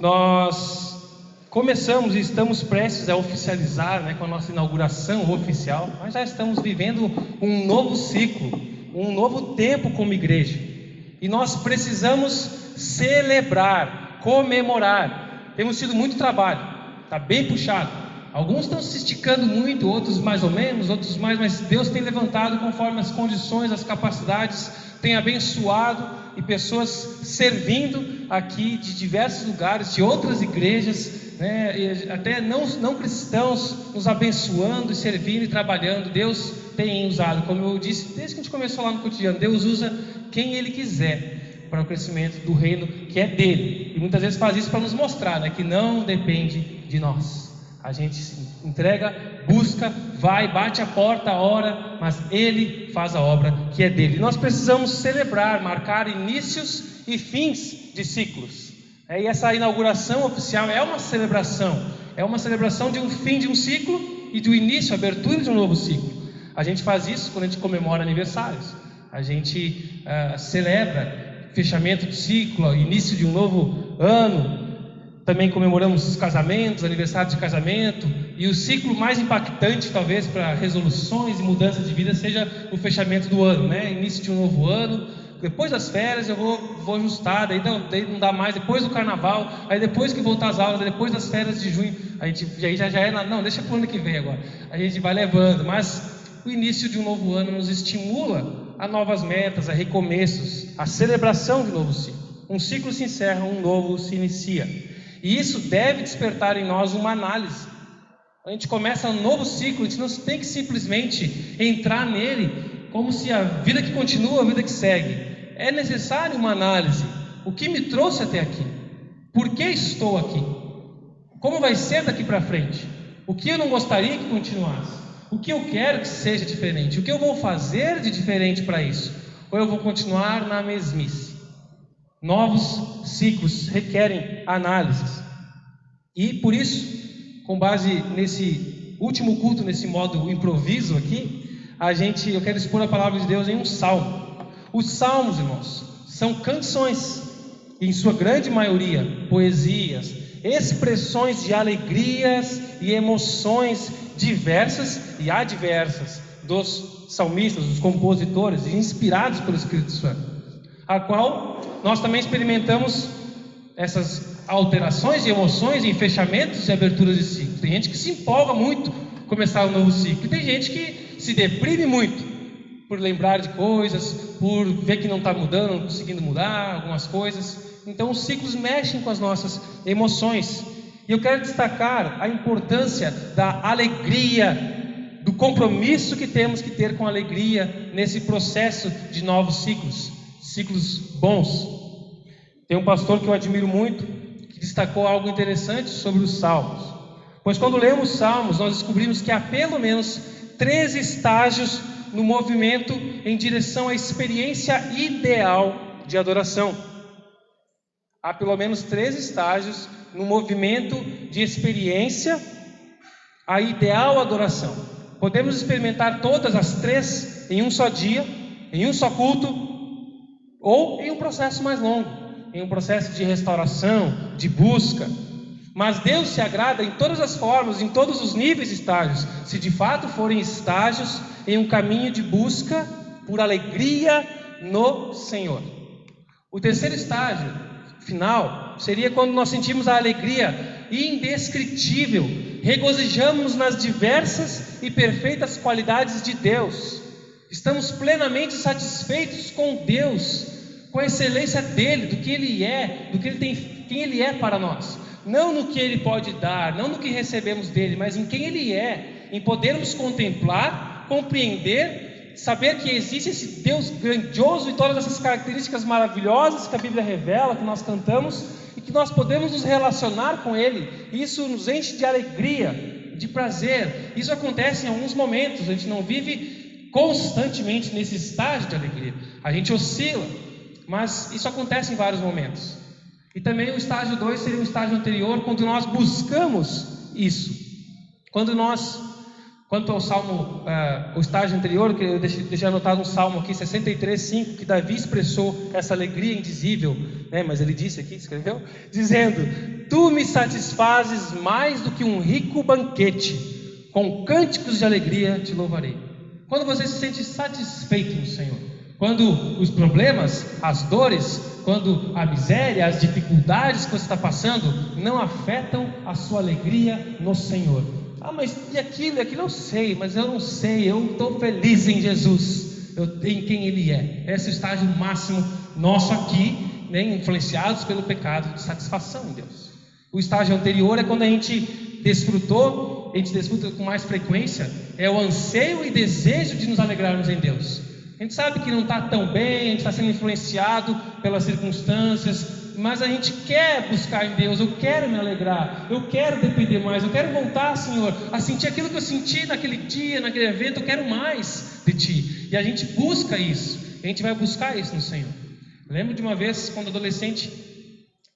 nós começamos e estamos prestes a oficializar, com a nossa inauguração oficial. Nós já estamos vivendo um novo ciclo, um novo tempo como igreja. E nós precisamos celebrar, comemorar. Temos tido muito trabalho, está bem puxado. Alguns estão se esticando muito, outros mais ou menos, outros mais, mas Deus tem levantado conforme as condições, as capacidades, tem abençoado, e pessoas servindo aqui de diversos lugares, de outras igrejas, e até não cristãos, nos abençoando, servindo e trabalhando. Deus tem usado, como eu disse, desde que a gente começou lá no cotidiano, Deus usa quem Ele quiser para o crescimento do reino que é dele, e muitas vezes faz isso para nos mostrar, que não depende de nós. A gente se entrega, busca, vai, bate a porta, ora, mas Ele faz a obra que é dele. E nós precisamos celebrar, marcar inícios e fins de ciclos. E essa inauguração oficial é uma celebração de um fim de um ciclo e do início, abertura de um novo ciclo. A gente faz isso quando a gente comemora aniversários. A gente celebra fechamento de ciclo, início de um novo ano. Também comemoramos os casamentos, aniversários de casamento, e o ciclo mais impactante talvez para resoluções e mudanças de vida seja o fechamento do ano, início de um novo ano. Depois das férias eu vou ajustar, daí não dá mais, depois do carnaval, aí depois que voltar às aulas, depois das férias de junho, a gente já é, não, deixa para o ano que vem agora, a gente vai levando, mas o início de um novo ano nos estimula a novas metas, a recomeços, a celebração de um novo ciclo. Um ciclo se encerra, um novo se inicia. E isso deve despertar em nós uma análise. A gente começa um novo ciclo, a gente não tem que simplesmente entrar nele como se a vida que continua, a vida que segue. É necessário uma análise. O que me trouxe até aqui? Por que estou aqui? Como vai ser daqui para frente? O que eu não gostaria que continuasse? O que eu quero que seja diferente? O que eu vou fazer de diferente para isso? Ou eu vou continuar na mesmice? Novos ciclos requerem análises. E por isso, com base nesse último culto, nesse modo improviso aqui, eu quero expor a palavra de Deus em um salmo. Os salmos, irmãos, são canções, em sua grande maioria, poesias, expressões de alegrias e emoções diversas e adversas dos salmistas, dos compositores, inspirados pelo Espírito Santo, a qual nós também experimentamos essas alterações de emoções em fechamentos e aberturas de ciclo. Tem gente que se empolga muito com começar um novo ciclo, e tem gente que se deprime muito por lembrar de coisas, por ver que não está mudando, não conseguindo mudar algumas coisas. Então os ciclos mexem com as nossas emoções, e eu quero destacar a importância da alegria, do compromisso que temos que ter com a alegria nesse processo de novos ciclos bons. Tem um pastor que eu admiro muito, que destacou algo interessante sobre os salmos. Pois quando lemos os salmos, nós descobrimos que há pelo menos 3 estágios no movimento em direção à experiência ideal de adoração. Há pelo menos 3 estágios no movimento de experiência à ideal adoração. Podemos experimentar todas as 3 em um só dia, em um só culto, ou em um processo mais longo, em um processo de restauração, de busca. Mas Deus se agrada em todas as formas, em todos os níveis e estágios, se de fato forem estágios em um caminho de busca por alegria no Senhor. O terceiro estágio final seria quando nós sentimos a alegria indescritível, regozijamos nas diversas e perfeitas qualidades de Deus. Estamos plenamente satisfeitos com Deus, com a excelência dele, do que ele é, do que ele tem, quem ele é para nós. Não no que ele pode dar, não no que recebemos dele, mas em quem ele é, em podermos contemplar, compreender, saber que existe esse Deus grandioso e todas essas características maravilhosas que a Bíblia revela, que nós cantamos, e que nós podemos nos relacionar com ele. Isso nos enche de alegria, de prazer. Isso acontece em alguns momentos, a gente não vive constantemente nesse estágio de alegria, a gente oscila, mas isso acontece em vários momentos. E também o estágio 2 seria o estágio anterior, quando nós buscamos isso. Quanto ao salmo, o estágio anterior, que eu deixei anotado um salmo aqui, 63:5, que Davi expressou essa alegria indizível, mas ele disse aqui, escreveu, dizendo: Tu me satisfazes mais do que um rico banquete, com cânticos de alegria te louvarei. Quando você se sente satisfeito no Senhor, quando os problemas, as dores, quando a miséria, as dificuldades que você está passando não afetam a sua alegria no Senhor. Mas e aquilo eu sei, mas eu não sei, eu estou feliz em Jesus, em quem Ele é. Esse é o estágio máximo nosso aqui, né, influenciados pelo pecado, de satisfação em Deus. O estágio anterior é quando a gente desfruta com mais frequência, é o anseio e desejo de nos alegrarmos em Deus. A gente sabe que não está tão bem, a gente está sendo influenciado pelas circunstâncias, mas a gente quer buscar em Deus. Eu quero me alegrar, eu quero depender mais, eu quero voltar, Senhor, a sentir aquilo que eu senti naquele dia, naquele evento. Eu quero mais de Ti, e a gente busca isso, a gente vai buscar isso no Senhor. Lembro de uma vez, quando adolescente,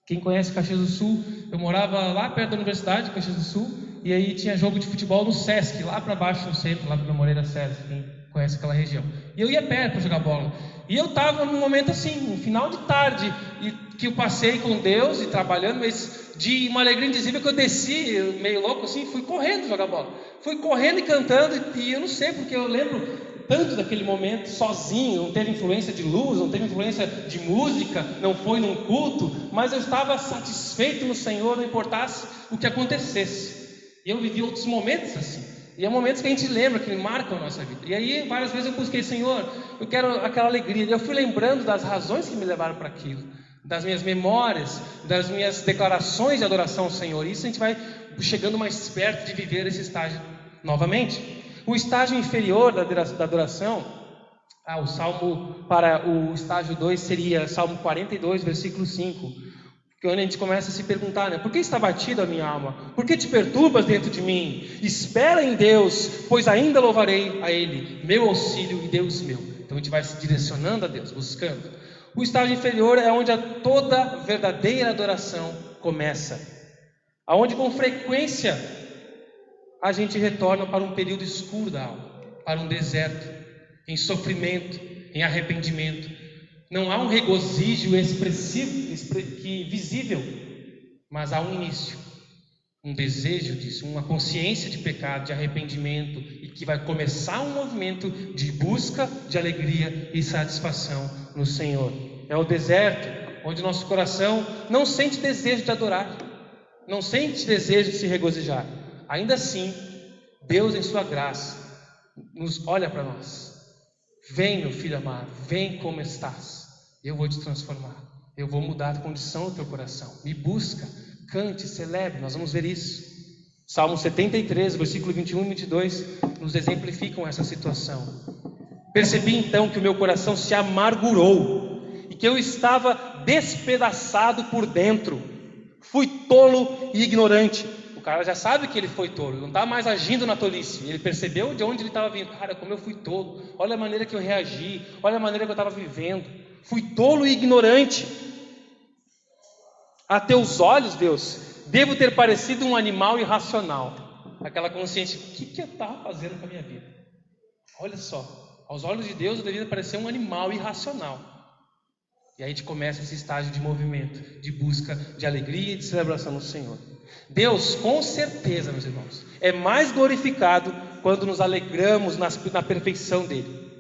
quem conhece Caxias do Sul, eu morava lá perto da universidade, Caxias do Sul, e aí tinha jogo de futebol no Sesc, lá para baixo no centro, lá para Moreira Sesc, quem conhece aquela região. E eu ia perto para jogar bola. E eu estava num momento assim, um final de tarde, e que eu passei com Deus e trabalhando, mas de uma alegria indizível, que eu desci, meio louco assim, fui correndo jogar bola. Fui correndo e cantando, e eu não sei, porque eu lembro tanto daquele momento, sozinho, não teve influência de luz, não teve influência de música, não foi num culto, mas eu estava satisfeito no Senhor, não importasse o que acontecesse. E eu vivi outros momentos assim, e há momentos que a gente lembra, que marcam a nossa vida. E aí várias vezes eu busquei, Senhor, eu quero aquela alegria. E eu fui lembrando das razões que me levaram para aquilo, das minhas memórias, das minhas declarações de adoração ao Senhor. E isso a gente vai chegando mais perto de viver esse estágio novamente. O estágio inferior da adoração, o estágio 2 seria Salmo 42, versículo 5, que onde a gente começa a se perguntar, né? Por que está batida a minha alma? Por que te perturbas dentro de mim? Espera em Deus, pois ainda louvarei a Ele, meu auxílio e Deus meu. Então a gente vai se direcionando a Deus, buscando. O estágio inferior é onde toda verdadeira adoração começa, aonde com frequência a gente retorna para um período escuro da alma, para um deserto, em sofrimento, em arrependimento. Não há um regozijo expressivo, visível, mas há um início, um desejo disso, uma consciência de pecado, de arrependimento, e que vai começar um movimento de busca de alegria e satisfação no Senhor. É o deserto onde nosso coração não sente desejo de adorar, não sente desejo de se regozijar. Ainda assim, Deus em sua graça nos olha para nós. Vem, meu filho amado, vem como estás. Eu vou te transformar, eu vou mudar a condição do teu coração. Me busca, cante, celebre. Nós vamos ver isso. Salmo 73, versículo 21 e 22 nos exemplificam essa situação. Percebi então que o meu coração se amargurou e que eu estava despedaçado por dentro. Fui tolo e ignorante. O cara já sabe que ele foi tolo, não está mais agindo na tolice. Ele percebeu de onde ele estava vindo. Cara, como eu fui tolo, olha a maneira que eu reagi, olha a maneira que eu estava vivendo. Fui tolo e ignorante. A teus olhos, Deus, devo ter parecido um animal irracional. Aquela consciência, o que eu estava fazendo com a minha vida? Olha só, aos olhos de Deus eu devia parecer um animal irracional. E aí a gente começa esse estágio de movimento, de busca de alegria e de celebração no Senhor. Deus, com certeza, meus irmãos, é mais glorificado quando nos alegramos na perfeição dele,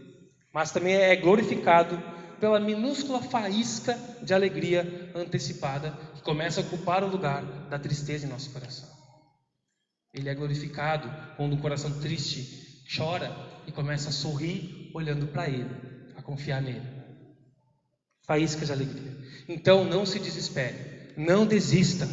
mas também é glorificado pela minúscula faísca de alegria antecipada que começa a ocupar o lugar da tristeza em nosso coração. Ele é glorificado quando o coração triste chora e começa a sorrir olhando para Ele, a confiar nele. Faíscas de alegria. Então não se desespere, não desista.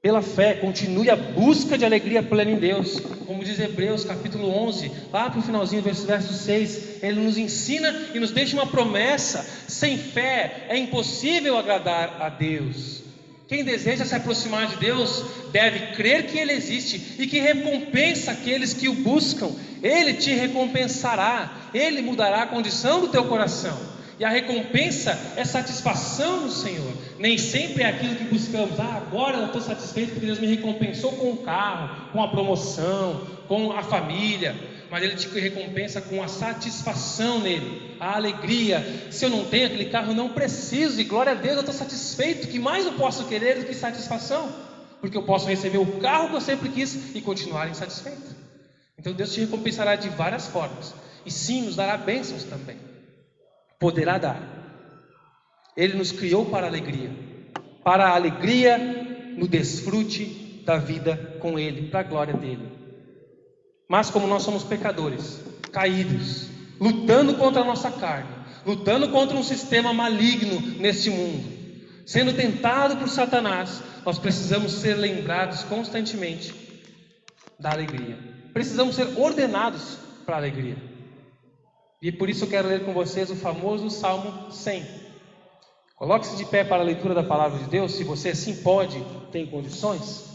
Pela fé, continue a busca de alegria plena em Deus. Como diz Hebreus capítulo 11, lá para o finalzinho, verso 6, ele nos ensina e nos deixa uma promessa. Sem fé é impossível agradar a Deus. Quem deseja se aproximar de Deus deve crer que Ele existe e que recompensa aqueles que o buscam. Ele te recompensará, Ele mudará a condição do teu coração. E a recompensa é satisfação no Senhor. Nem sempre é aquilo que buscamos. Agora eu estou satisfeito porque Deus me recompensou com o carro, com a promoção, com a família. mas Ele te recompensa com a satisfação nele, a alegria. Se eu não tenho aquele carro, eu não preciso, e glória a Deus, eu estou satisfeito. O que mais eu posso querer do que satisfação? Porque eu posso receber o carro que eu sempre quis e continuar insatisfeito. Então Deus te recompensará de várias formas, e sim, nos dará bênçãos também, poderá dar. Ele nos criou para a alegria no desfrute da vida com Ele, para a glória dEle. Mas como nós somos pecadores, caídos, lutando contra a nossa carne, lutando contra um sistema maligno neste mundo, sendo tentado por Satanás, nós precisamos ser lembrados constantemente da alegria. Precisamos ser ordenados para a alegria. E por isso eu quero ler com vocês o famoso Salmo 100. Coloque-se de pé para a leitura da palavra de Deus, se você assim pode, tem condições.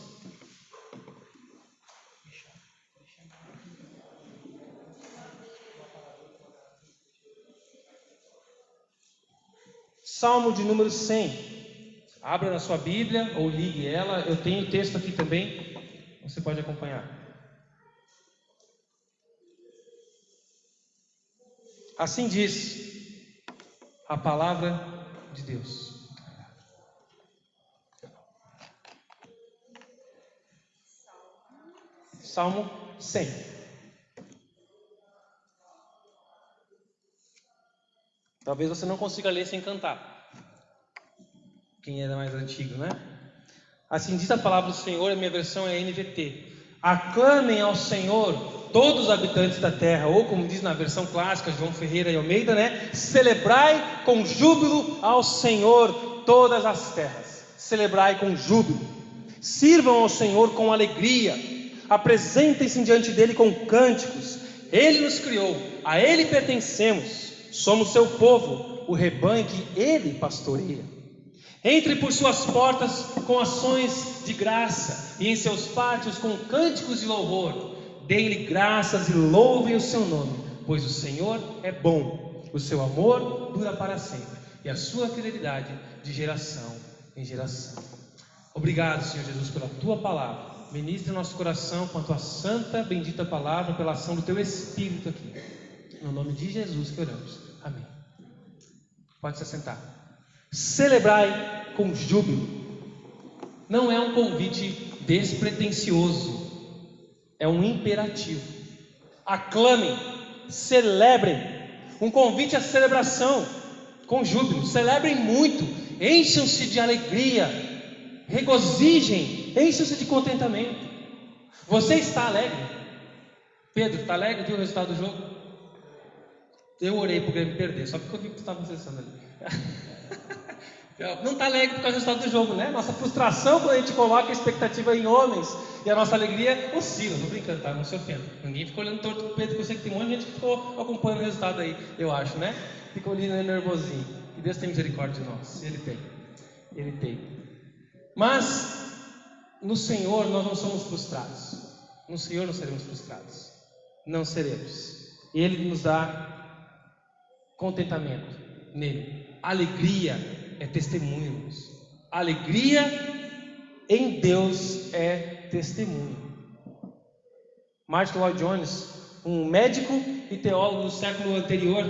Salmo de número 100. Abra na sua Bíblia ou ligue ela. Eu tenho o texto aqui também, você pode acompanhar. Assim diz a palavra de Deus. Salmo 100. Talvez você não consiga ler sem cantar. Quem é mais antigo, né? Assim diz a palavra do Senhor, a minha versão é NVT. Aclamem ao Senhor todos os habitantes da terra, ou como diz na versão clássica, João Ferreira e Almeida, né? Celebrai com júbilo ao Senhor todas as terras. Celebrai com júbilo. Sirvam ao Senhor com alegria. Apresentem-se diante dele com cânticos. Ele nos criou, a ele pertencemos. Somos seu povo, o rebanho que ele pastoreia. Entre por suas portas com ações de graça, e em seus pátios com cânticos de louvor. Deem-lhe graças e louvem o seu nome, pois o Senhor é bom, o seu amor dura para sempre, e a sua fidelidade de geração em geração. Obrigado, Senhor Jesus, pela tua palavra. Ministre nosso coração com a tua santa, bendita palavra, pela ação do teu Espírito aqui. No nome de Jesus que oramos. Amém. Pode se assentar. Celebrai com júbilo. Não é um convite despretensioso. É um imperativo. Aclamem, celebrem. Um convite à celebração com júbilo. Celebrem muito. Encham-se de alegria. Regozijem. Encham-se de contentamento. Você está alegre? Pedro, está alegre? Viu o resultado do jogo? Eu orei para o Grêmio perder, só porque eu vi que tu estava acessando ali. Não está alegre por causa do resultado do jogo, né? Nossa frustração quando a gente coloca a expectativa em homens e a nossa alegria oscila. Não brincando, tá? Não se ofenda. Ninguém ficou olhando torto para o Pedro, porque eu sei que tem um monte de gente que ficou acompanhando o resultado aí, eu acho, né? Ficou ali nervosinho. Que Deus tem misericórdia de nós. Ele tem. Ele tem. Mas no Senhor nós não somos frustrados. No Senhor não seremos frustrados. Não seremos. Ele nos dá contentamento nele. Alegria é testemunho, irmãos. Alegria em Deus é testemunho. Martin Lloyd Jones, um médico e teólogo do século anterior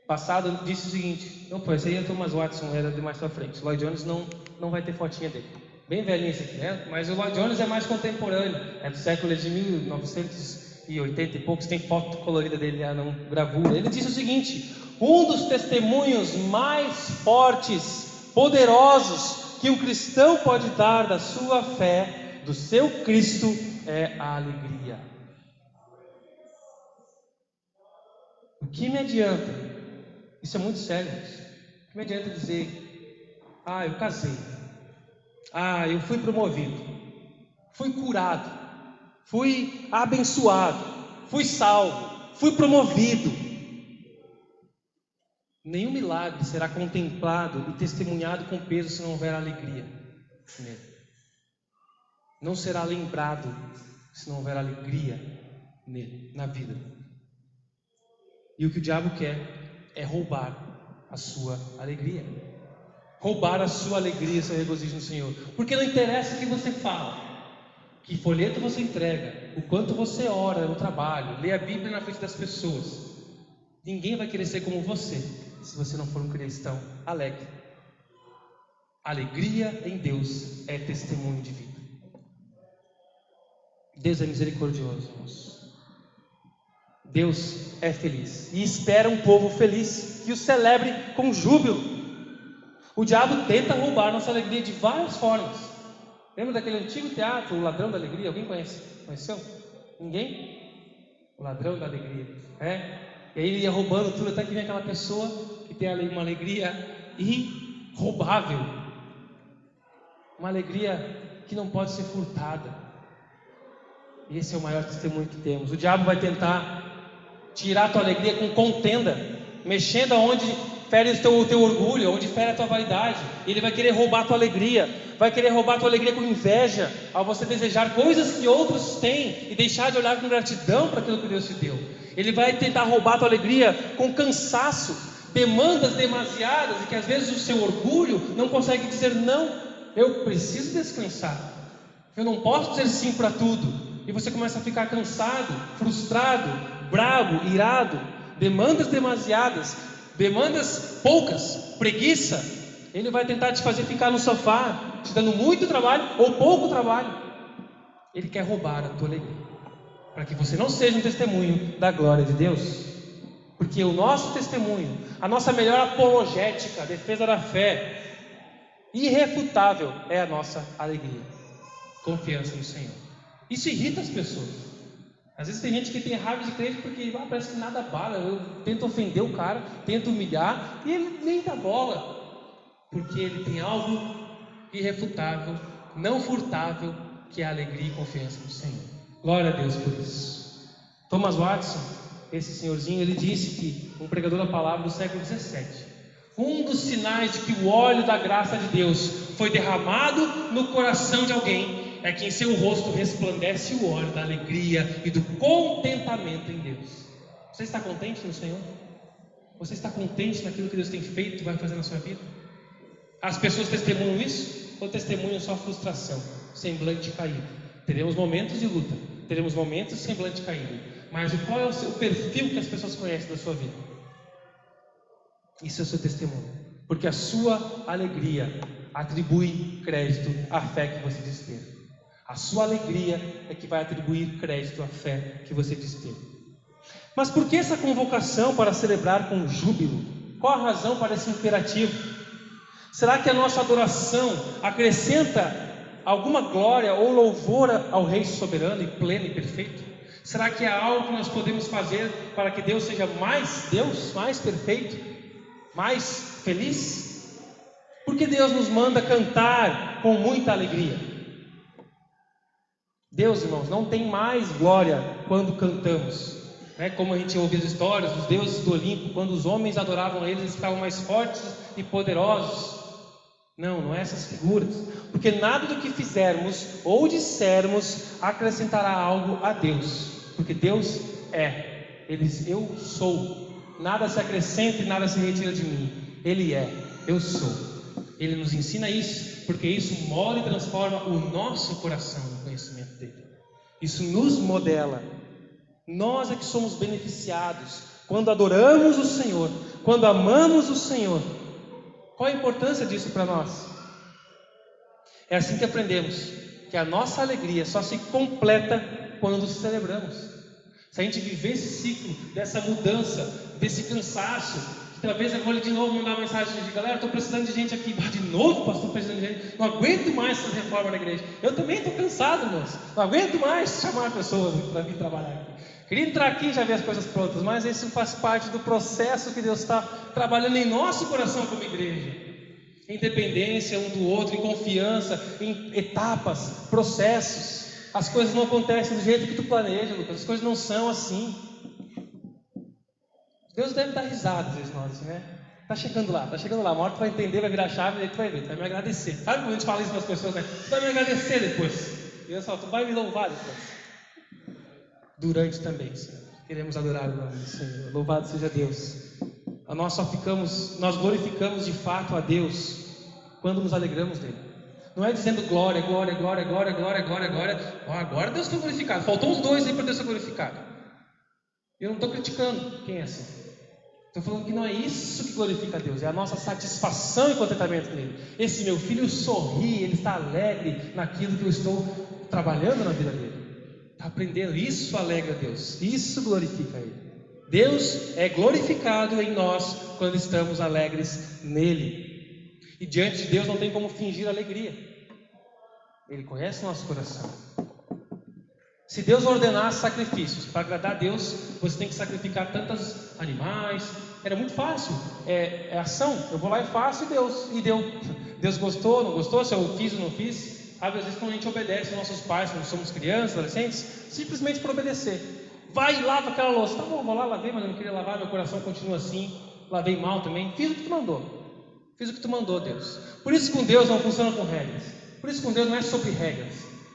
passado, disse o seguinte: não, pô, esse aí é Thomas Watson, era de mais pra frente. Lloyd Jones não vai ter fotinha dele. Bem velhinho esse aqui, né? Mas o Lloyd Jones é mais contemporâneo, é do século de 1980 e poucos, tem foto colorida dele lá na gravura. Ele disse o seguinte: um dos testemunhos mais fortes, poderosos que um cristão pode dar da sua fé, do seu Cristo, é a alegria. O que me adianta? Isso é muito sério. O que me adianta dizer: ah, eu casei, ah, eu fui promovido, fui curado, fui abençoado, fui salvo, fui promovido. Nenhum milagre será contemplado e testemunhado com peso se não houver alegria nele. Não será lembrado se não houver alegria nele, na vida. E o que o diabo quer é roubar a sua alegria. Roubar a sua alegria, seu regozijo no Senhor. Porque não interessa o que você fala, Que folheto você entrega, o quanto você ora no trabalho, lê a Bíblia na frente das pessoas. Ninguém vai querer ser como você, se você não for um cristão alegre. Alegria em Deus é testemunho de vida. Deus é misericordioso, irmãos. Deus é feliz e espera um povo feliz que o celebre com júbilo. O diabo tenta roubar nossa alegria de várias formas. Lembra daquele antigo teatro, O Ladrão da Alegria? Alguém conhece? Conheceu? Ninguém? O Ladrão da Alegria. E aí ele ia roubando tudo, até que vem aquela pessoa que tem uma alegria irroubável. Uma alegria que não pode ser furtada. E esse é o maior testemunho que temos. O diabo vai tentar tirar a tua alegria com contenda, mexendo aonde fere o teu orgulho, onde fere a tua vaidade. Ele vai querer roubar a tua alegria, vai querer roubar a tua alegria com inveja, ao você desejar coisas que outros têm e deixar de olhar com gratidão para aquilo que Deus te deu. Ele vai tentar roubar a tua alegria com cansaço, demandas demasiadas, e que às vezes o seu orgulho não consegue dizer não. Eu preciso descansar, eu não posso dizer sim para tudo. E você começa a ficar cansado, frustrado, bravo, irado, demandas demasiadas, demandas poucas, preguiça. Ele vai tentar te fazer ficar no sofá, te dando muito trabalho ou pouco trabalho. Ele quer roubar a tua alegria, para que você não seja um testemunho da glória de Deus. Porque o nosso testemunho, a nossa melhor apologética, a defesa da fé, irrefutável, é a nossa alegria, confiança no Senhor. Isso irrita as pessoas. Às vezes tem gente que tem raiva de crente porque parece que nada bala. Eu tento ofender o cara, tento humilhar, e ele nem dá bola, porque ele tem algo irrefutável, não furtável, que é a alegria e confiança no Senhor. Glória a Deus por isso. Thomas Watson, esse senhorzinho, ele disse que, um pregador da palavra do século XVII, um dos sinais de que o óleo da graça de Deus foi derramado no coração de alguém é que em seu rosto resplandece o óleo da alegria e do contentamento em Deus. Você está contente no Senhor? Você está contente naquilo que Deus tem feito e vai fazer na sua vida? As pessoas testemunham isso? Ou testemunham só frustração, semblante caído? Teremos momentos de luta, teremos momentos de semblante caído, mas qual é o seu perfil que as pessoas conhecem da sua vida? Isso é o seu testemunho, porque a sua alegria atribui crédito à fé que você diz ter. A sua alegria é que vai atribuir crédito à fé que você diz ter. Mas por que essa convocação para celebrar com júbilo? Qual a razão para esse imperativo? Será que a nossa adoração acrescenta alguma glória ou louvor ao Rei soberano e pleno e perfeito? Será que é algo que nós podemos fazer para que Deus seja mais Deus, mais perfeito, mais feliz? Porque Deus nos manda cantar com muita alegria. Deus, irmãos, não tem mais glória quando cantamos, como a gente ouve as histórias dos deuses do Olimpo, quando os homens adoravam eles, eles ficavam mais fortes e poderosos. Não é essas figuras, porque nada do que fizermos ou dissermos acrescentará algo a Deus, porque Deus é, eu sou, nada se acrescenta e nada se retira de mim, Ele é, eu sou. Ele nos ensina isso, porque isso molda e transforma o nosso coração no conhecimento dele. Isso nos modela. Nós é que somos beneficiados quando adoramos o Senhor, quando amamos o Senhor. Qual a importância disso para nós? É assim que aprendemos que a nossa alegria só se completa quando celebramos. Se a gente viver esse ciclo, dessa mudança, desse cansaço, talvez eu vou de novo mandar uma mensagem de galera, estou precisando de gente aqui. De novo, pastor, precisando de gente. Não aguento mais essa reforma na igreja. Eu também estou cansado, moço. Não aguento mais chamar pessoas para vir trabalhar aqui. Queria entrar aqui e já ver as coisas prontas, mas isso faz parte do processo que Deus está trabalhando em nosso coração como igreja. Em dependência um do outro, em confiança, em etapas, processos. As coisas não acontecem do jeito que tu planeja, Lucas. As coisas não são assim. Deus deve dar risada às vezes nós, assim, Tá chegando lá. Uma hora tu vai entender, vai virar a chave, e aí tu vai ver, tu vai me agradecer. Sabe quando a gente fala isso para as pessoas, Tu vai me agradecer depois. E eu tu vai me louvar depois. Durante também, Senhor. Queremos adorar o nome do Senhor. Louvado seja Deus. Nós glorificamos de fato a Deus quando nos alegramos nele. Não é dizendo glória, glória, glória, glória, glória, glória, glória. Agora Deus foi glorificado. Faltou uns dois aí para Deus ser glorificado. Eu não estou criticando quem é assim. Estou falando que não é isso que glorifica a Deus, é a nossa satisfação e contentamento nele. Esse meu filho sorri, ele está alegre naquilo que eu estou trabalhando na vida dele. Está aprendendo, isso alegra a Deus, isso glorifica ele. Deus é glorificado em nós quando estamos alegres nele. E diante de Deus não tem como fingir alegria. Ele conhece o nosso coração. Se Deus ordenasse sacrifícios, para agradar a Deus, você tem que sacrificar tantos animais. Era muito fácil, é ação. Eu vou lá e faço e deu. Deus gostou, não gostou, se eu fiz ou não fiz. Às vezes quando a gente obedece aos nossos pais, quando somos crianças, adolescentes, simplesmente por obedecer. Vai e lava aquela louça. Tá bom, vou lá, lavei, mas eu não queria lavar, meu coração continua assim. Lavei mal também. Fiz o que tu mandou. Fiz o que tu mandou, Deus. Por isso com Deus não funciona com regras. Por isso com Deus não é sobre regras.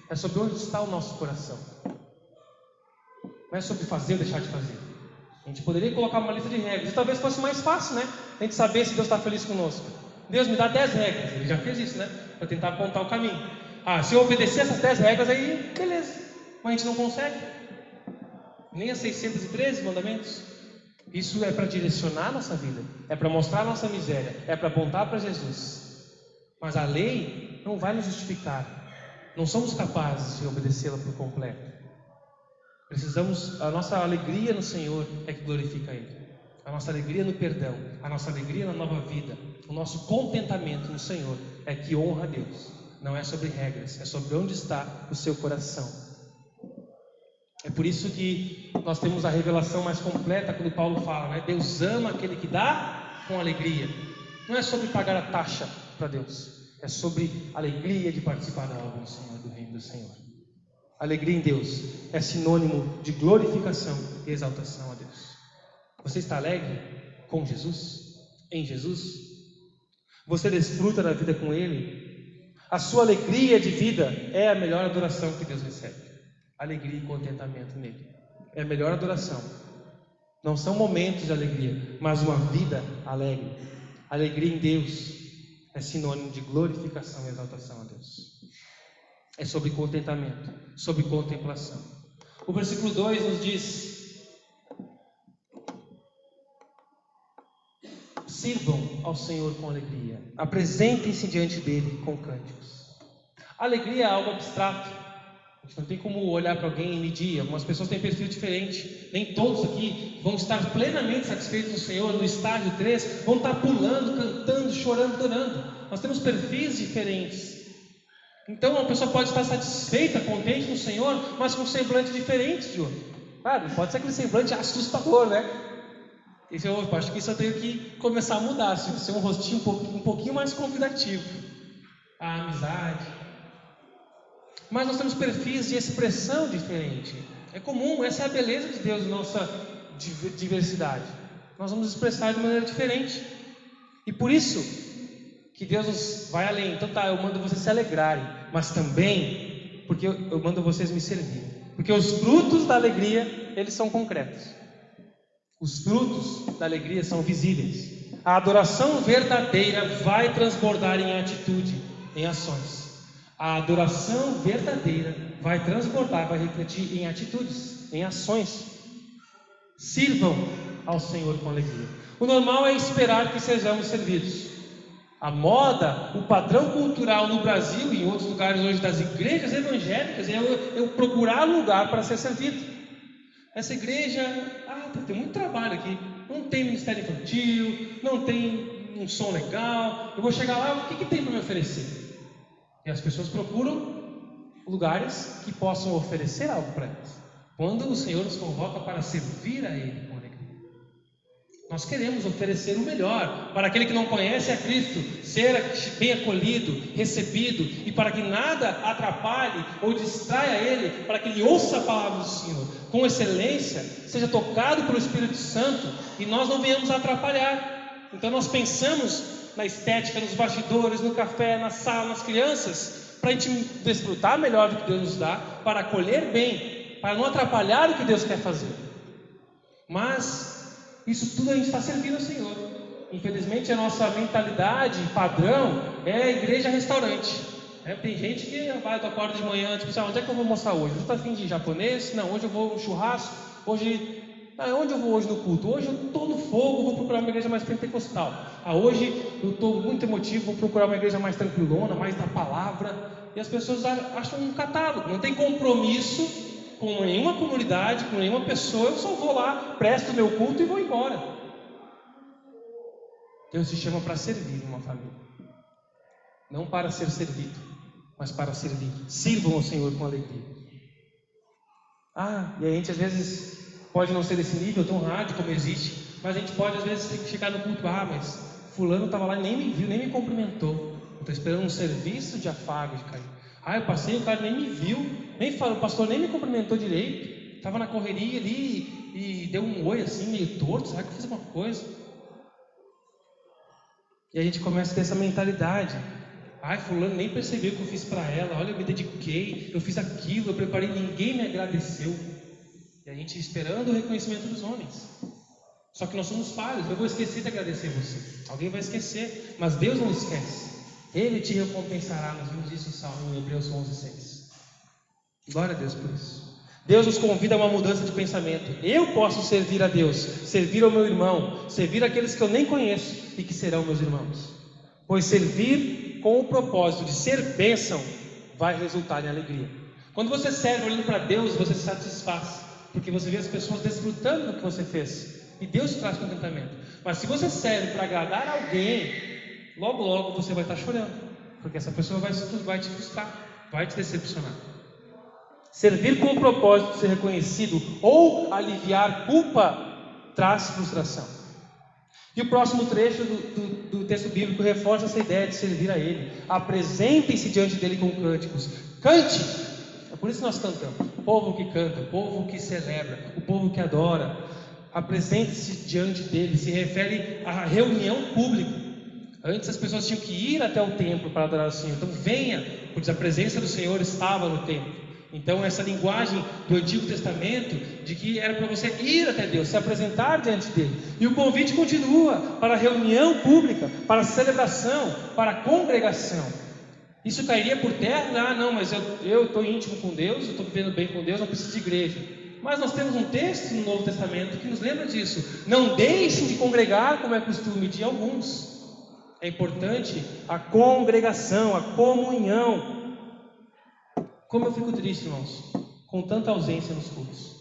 É sobre onde está o nosso coração. Não é sobre fazer ou deixar de fazer. A gente poderia colocar uma lista de regras. E talvez fosse mais fácil, né? A gente saber se Deus está feliz conosco. Deus me dá 10 regras. Ele já fez isso, né? Para tentar apontar o caminho. Se eu obedecer essas 10 regras, aí beleza. Mas a gente não consegue. Nem as 613 mandamentos. Isso é para direcionar a nossa vida. É para mostrar a nossa miséria. É para apontar para Jesus. Mas a lei não vai nos justificar. Não somos capazes de obedecê-la por completo. Precisamos, a nossa alegria no Senhor é que glorifica Ele. A nossa alegria no perdão, a nossa alegria na nova vida, o nosso contentamento no Senhor é que honra a Deus. Não é sobre regras, é sobre onde está o seu coração. É por isso que nós temos a revelação mais completa quando Paulo fala, né? Deus ama aquele que dá com alegria. Não é sobre pagar a taxa para Deus. É sobre a alegria de participar da obra do Senhor, do reino do Senhor. Alegria em Deus é sinônimo de glorificação e exaltação a Deus. Você está alegre com Jesus? Em Jesus? Você desfruta da vida com Ele? A sua alegria de vida é a melhor adoração que Deus recebe. Alegria e contentamento nele. É a melhor adoração. Não são momentos de alegria, mas uma vida alegre. Alegria em Deus é sinônimo de glorificação e exaltação a Deus. É sobre contentamento, sobre contemplação. O versículo 2 nos diz: sirvam ao Senhor com alegria, apresentem-se diante dele com cânticos. Alegria é algo abstrato. A gente não tem como olhar para alguém e medir. Algumas pessoas têm perfil diferente. Nem todos aqui vão estar plenamente satisfeitos no Senhor. No estágio 3, vão estar pulando, cantando, chorando, adorando. Nós temos perfis diferentes. Então uma pessoa pode estar satisfeita, contente no Senhor, mas com um semblante diferente de outro. Claro, pode ser aquele semblante assustador, né? Eu acho que isso eu tenho que começar a mudar, ser um rostinho um pouquinho mais convidativo. A amizade. Mas nós temos perfis de expressão diferente. É comum, essa é a beleza de Deus, nossa diversidade. Nós vamos expressar de maneira diferente. E por isso que Deus nos vai além. Então eu mando vocês se alegrarem, mas também porque eu mando vocês me servirem. Porque os frutos da alegria, eles são concretos. Os frutos da alegria são visíveis. A adoração verdadeira vai transbordar em atitude, em ações. A adoração verdadeira vai transbordar, vai refletir em atitudes, em ações. Sirvam ao Senhor com alegria. O normal é esperar que sejamos servidos. A moda, o padrão cultural no Brasil e em outros lugares hoje das igrejas evangélicas é eu procurar lugar para ser servido. Essa igreja, tem muito trabalho aqui. Não tem ministério infantil, não tem um som legal. Eu vou chegar lá, o que tem para me oferecer? E as pessoas procuram lugares que possam oferecer algo para elas. Quando o Senhor nos convoca para servir a Ele com alegria, nós queremos oferecer o melhor para aquele que não conhece a Cristo, ser bem acolhido, recebido, e para que nada atrapalhe ou distraia ele, para que ele ouça a palavra do Senhor com excelência, seja tocado pelo Espírito Santo e nós não venhamos a atrapalhar. Então nós pensamos na estética, nos bastidores, no café, na sala, nas crianças, para a gente desfrutar melhor do que Deus nos dá, para acolher bem, para não atrapalhar o que Deus quer fazer. Mas isso tudo a gente está servindo ao Senhor. Infelizmente a nossa mentalidade padrão é a igreja restaurante. Tem gente que vai, tu acorda de manhã, tipo assim, onde é que eu vou almoçar hoje? Você tá afim de japonês? Não, hoje eu vou no churrasco. Hoje, onde eu vou hoje no culto? Hoje eu estou no fogo, vou procurar uma igreja mais pentecostal. Hoje eu estou muito emotivo, vou procurar uma igreja mais tranquilona, mais da palavra. E as pessoas acham um catálogo, não tem compromisso com nenhuma comunidade, com nenhuma pessoa. Eu só vou lá, presto o meu culto e vou embora. Deus te chama para servir uma família, não para ser servido, mas para servir. Sirvam ao Senhor com alegria. E a gente às vezes pode não ser desse nível tão rádio como existe, mas a gente pode às vezes chegar no culto, mas fulano estava lá e nem me viu, nem me cumprimentou. Estou esperando um serviço de afago, de carinho. Eu passei, o cara nem me viu, nem falou, o pastor nem me cumprimentou direito. Estava na correria ali e deu um oi assim, meio torto. Será que eu fiz alguma coisa? E a gente começa a ter essa mentalidade. Fulano nem percebeu o que eu fiz para ela. Olha, eu me dediquei, eu fiz aquilo, eu preparei, ninguém me agradeceu. E a gente esperando o reconhecimento dos homens. Só que nós somos falhos. Eu vou esquecer de agradecer você. Alguém vai esquecer, mas Deus não esquece. Ele te recompensará. Nós vimos isso em Salmo, em Hebreus 11:6. Glória a Deus por isso. Deus nos convida a uma mudança de pensamento. Eu posso servir a Deus, servir ao meu irmão, servir aqueles que eu nem conheço e que serão meus irmãos. Pois servir com o propósito de ser bênção vai resultar em alegria. Quando você serve olhando para Deus, você se satisfaz, porque você vê as pessoas desfrutando do que você fez, e Deus te traz contentamento. Mas se você serve para agradar alguém, logo logo você vai estar chorando, porque essa pessoa vai te frustrar, vai te decepcionar. Servir com o propósito de ser reconhecido ou aliviar culpa traz frustração. E o próximo trecho do texto bíblico reforça essa ideia de servir a Ele. Apresentem-se diante dEle com cânticos. Cante! É por isso que nós cantamos. O povo que canta, o povo que celebra, o povo que adora. Apresente-se diante dEle. Se refere à reunião pública. Antes as pessoas tinham que ir até o templo para adorar o Senhor. Então venha, pois a presença do Senhor estava no templo. Então essa linguagem do Antigo Testamento, de que era para você ir até Deus, se apresentar diante dele. E o convite continua para a reunião pública, para a celebração, para a congregação. Isso cairia por terra? Não, mas eu estou íntimo com Deus, eu estou vivendo bem com Deus, não preciso de igreja. Mas nós temos um texto no Novo Testamento que nos lembra disso. Não deixem de congregar como é costume de alguns. É importante a congregação, a comunhão. Como eu fico triste, irmãos, com tanta ausência nos cultos.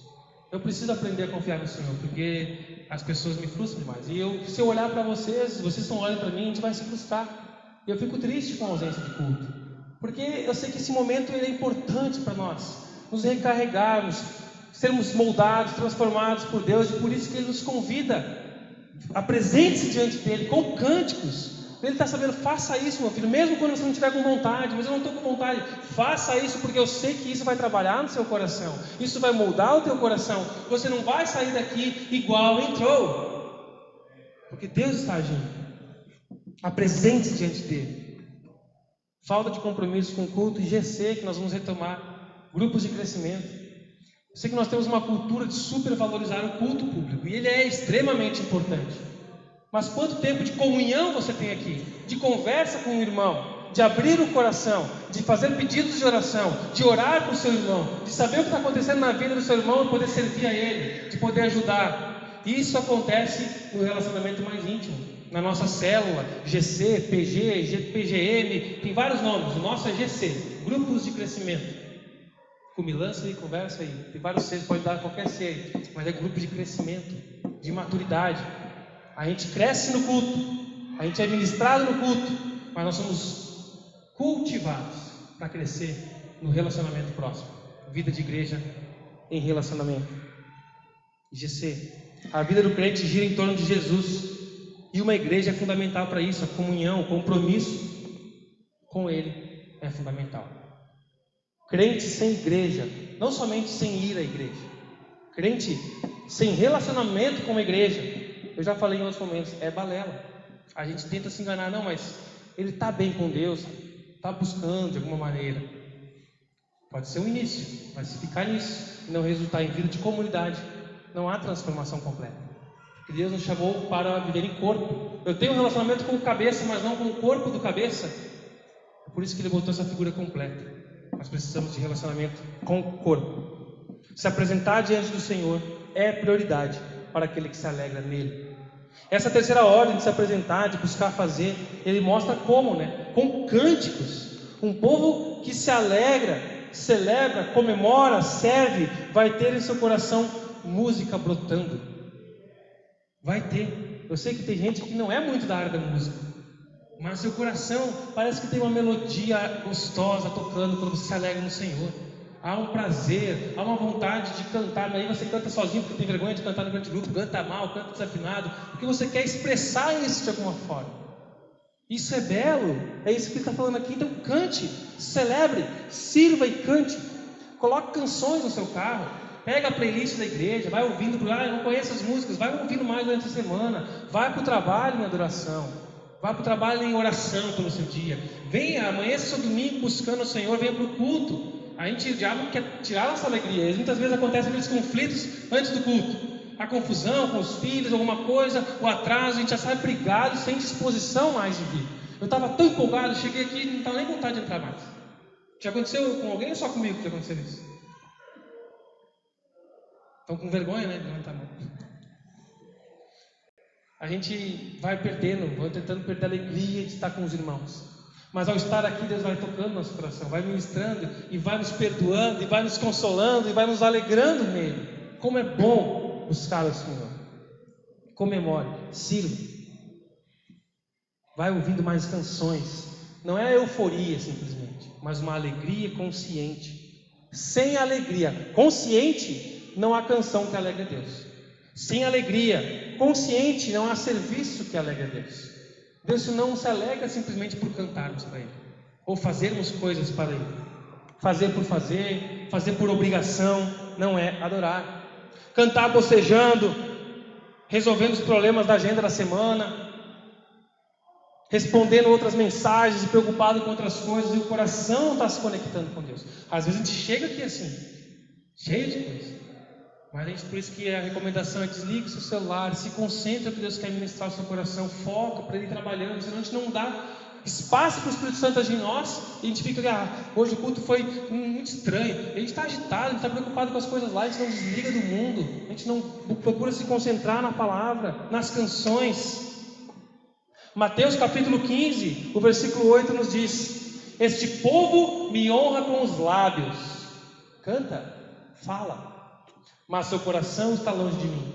Eu preciso aprender a confiar no Senhor, porque as pessoas me frustram demais. E se eu olhar para vocês estão olhando para mim, a gente vai se frustrar. E eu fico triste com a ausência de culto, porque eu sei que esse momento ele é importante para nós, nos recarregarmos, sermos moldados, transformados por Deus. E por isso que Ele nos convida, apresente-se diante dEle com cânticos. Ele está sabendo, faça isso, meu filho, mesmo quando você não estiver com vontade. Mas eu não estou com vontade, faça isso, porque eu sei que isso vai trabalhar no seu coração, isso vai moldar o teu coração. Você não vai sair daqui igual entrou, porque Deus está agindo. Apresente-se diante dele. Falta de compromisso com o culto e GC, que nós vamos retomar, grupos de crescimento. Eu sei que nós temos uma cultura de supervalorizar o culto público, e ele é extremamente importante. Mas quanto tempo de comunhão você tem aqui? De conversa com o irmão, de abrir o coração, de fazer pedidos de oração, de orar para o seu irmão, de saber o que está acontecendo na vida do seu irmão e poder servir a ele, de poder ajudar. Isso acontece no relacionamento mais íntimo, na nossa célula, GC, PG, PGM, tem vários nomes. O nosso é GC, grupos de crescimento. Cumilança e conversa aí, tem vários Cs, pode dar qualquer C aí, mas é grupo de crescimento, de maturidade. A gente cresce no culto, a gente é ministrado no culto, mas nós somos cultivados para crescer no relacionamento próximo. Vida de igreja em relacionamento. GC. A vida do crente gira em torno de Jesus, e uma igreja é fundamental para isso. A comunhão, o compromisso com Ele é fundamental. Crente sem igreja, não somente sem ir à igreja, crente sem relacionamento com a igreja, eu já falei em outros momentos, é balela. A gente tenta se enganar, não, mas ele está bem com Deus, está buscando de alguma maneira. Pode ser um início, mas se ficar nisso e não resultar em vida de comunidade, não há transformação completa. Porque Deus nos chamou para viver em corpo. Eu tenho um relacionamento com o cabeça, mas não com o corpo do cabeça. Por isso que ele botou essa figura completa. Nós precisamos de relacionamento com o corpo. Se apresentar diante do Senhor é prioridade para aquele que se alegra nele. Essa terceira ordem de se apresentar, de buscar fazer, ele mostra como, com cânticos. Um povo que se alegra, celebra, comemora, serve, vai ter em seu coração música brotando. Vai ter. Eu sei que tem gente que não é muito da área da música, mas seu coração parece que tem uma melodia gostosa tocando quando você se alegra no Senhor. Há um prazer, há uma vontade de cantar. Aí você canta sozinho porque tem vergonha de cantar no grande grupo, canta mal, canta desafinado, porque você quer expressar isso de alguma forma. Isso é belo, é isso que ele está falando aqui. Então cante, celebre, sirva e cante. Coloque canções no seu carro, pega a playlist da igreja, vai ouvindo, eu não conheço as músicas, vai ouvindo mais durante a semana, vai para o trabalho em adoração, vai para o trabalho em oração pelo seu dia, venha, amanheça seu domingo buscando o Senhor, venha para o culto. O diabo quer tirar nossa alegria. E muitas vezes acontecem aqueles conflitos antes do culto, a confusão com os filhos, alguma coisa, o atraso, a gente já sai brigado, sem disposição mais de vir. Eu estava tão empolgado, cheguei aqui e não estava nem com vontade de entrar mais. Já aconteceu com alguém ou só comigo que já aconteceu isso? Estão com vergonha, de levantar a mão. A gente vai tentando perder a alegria de estar com os irmãos. Mas ao estar aqui, Deus vai tocando nosso coração, vai ministrando e vai nos perdoando, e vai nos consolando, e vai nos alegrando nele. Como é bom buscar o Senhor. Comemore, sirva. Vai ouvindo mais canções. Não é euforia simplesmente, mas uma alegria consciente. Sem alegria consciente, não há canção que alegre a Deus. Sem alegria consciente, não há serviço que alegre a Deus. Deus não se alegra simplesmente por cantarmos para Ele, ou fazermos coisas para Ele. Fazer por fazer, fazer por obrigação, não é adorar. Cantar bocejando, resolvendo os problemas da agenda da semana, respondendo outras mensagens e preocupado com outras coisas, e o coração não está se conectando com Deus. Às vezes a gente chega aqui assim, cheio de coisa. Mas por isso que a recomendação é desligue seu celular, se concentre no que Deus quer ministrar no seu coração, foca para Ele ir trabalhando, senão a gente não dá espaço para o Espírito Santo agir em nós, e a gente fica hoje o culto foi muito estranho, a gente está agitado, a gente está preocupado com as coisas lá, a gente não desliga do mundo, a gente não procura se concentrar na palavra, nas canções. Mateus capítulo 15, o versículo 8 nos diz: este povo me honra com os lábios, canta, fala, mas seu coração está longe de mim.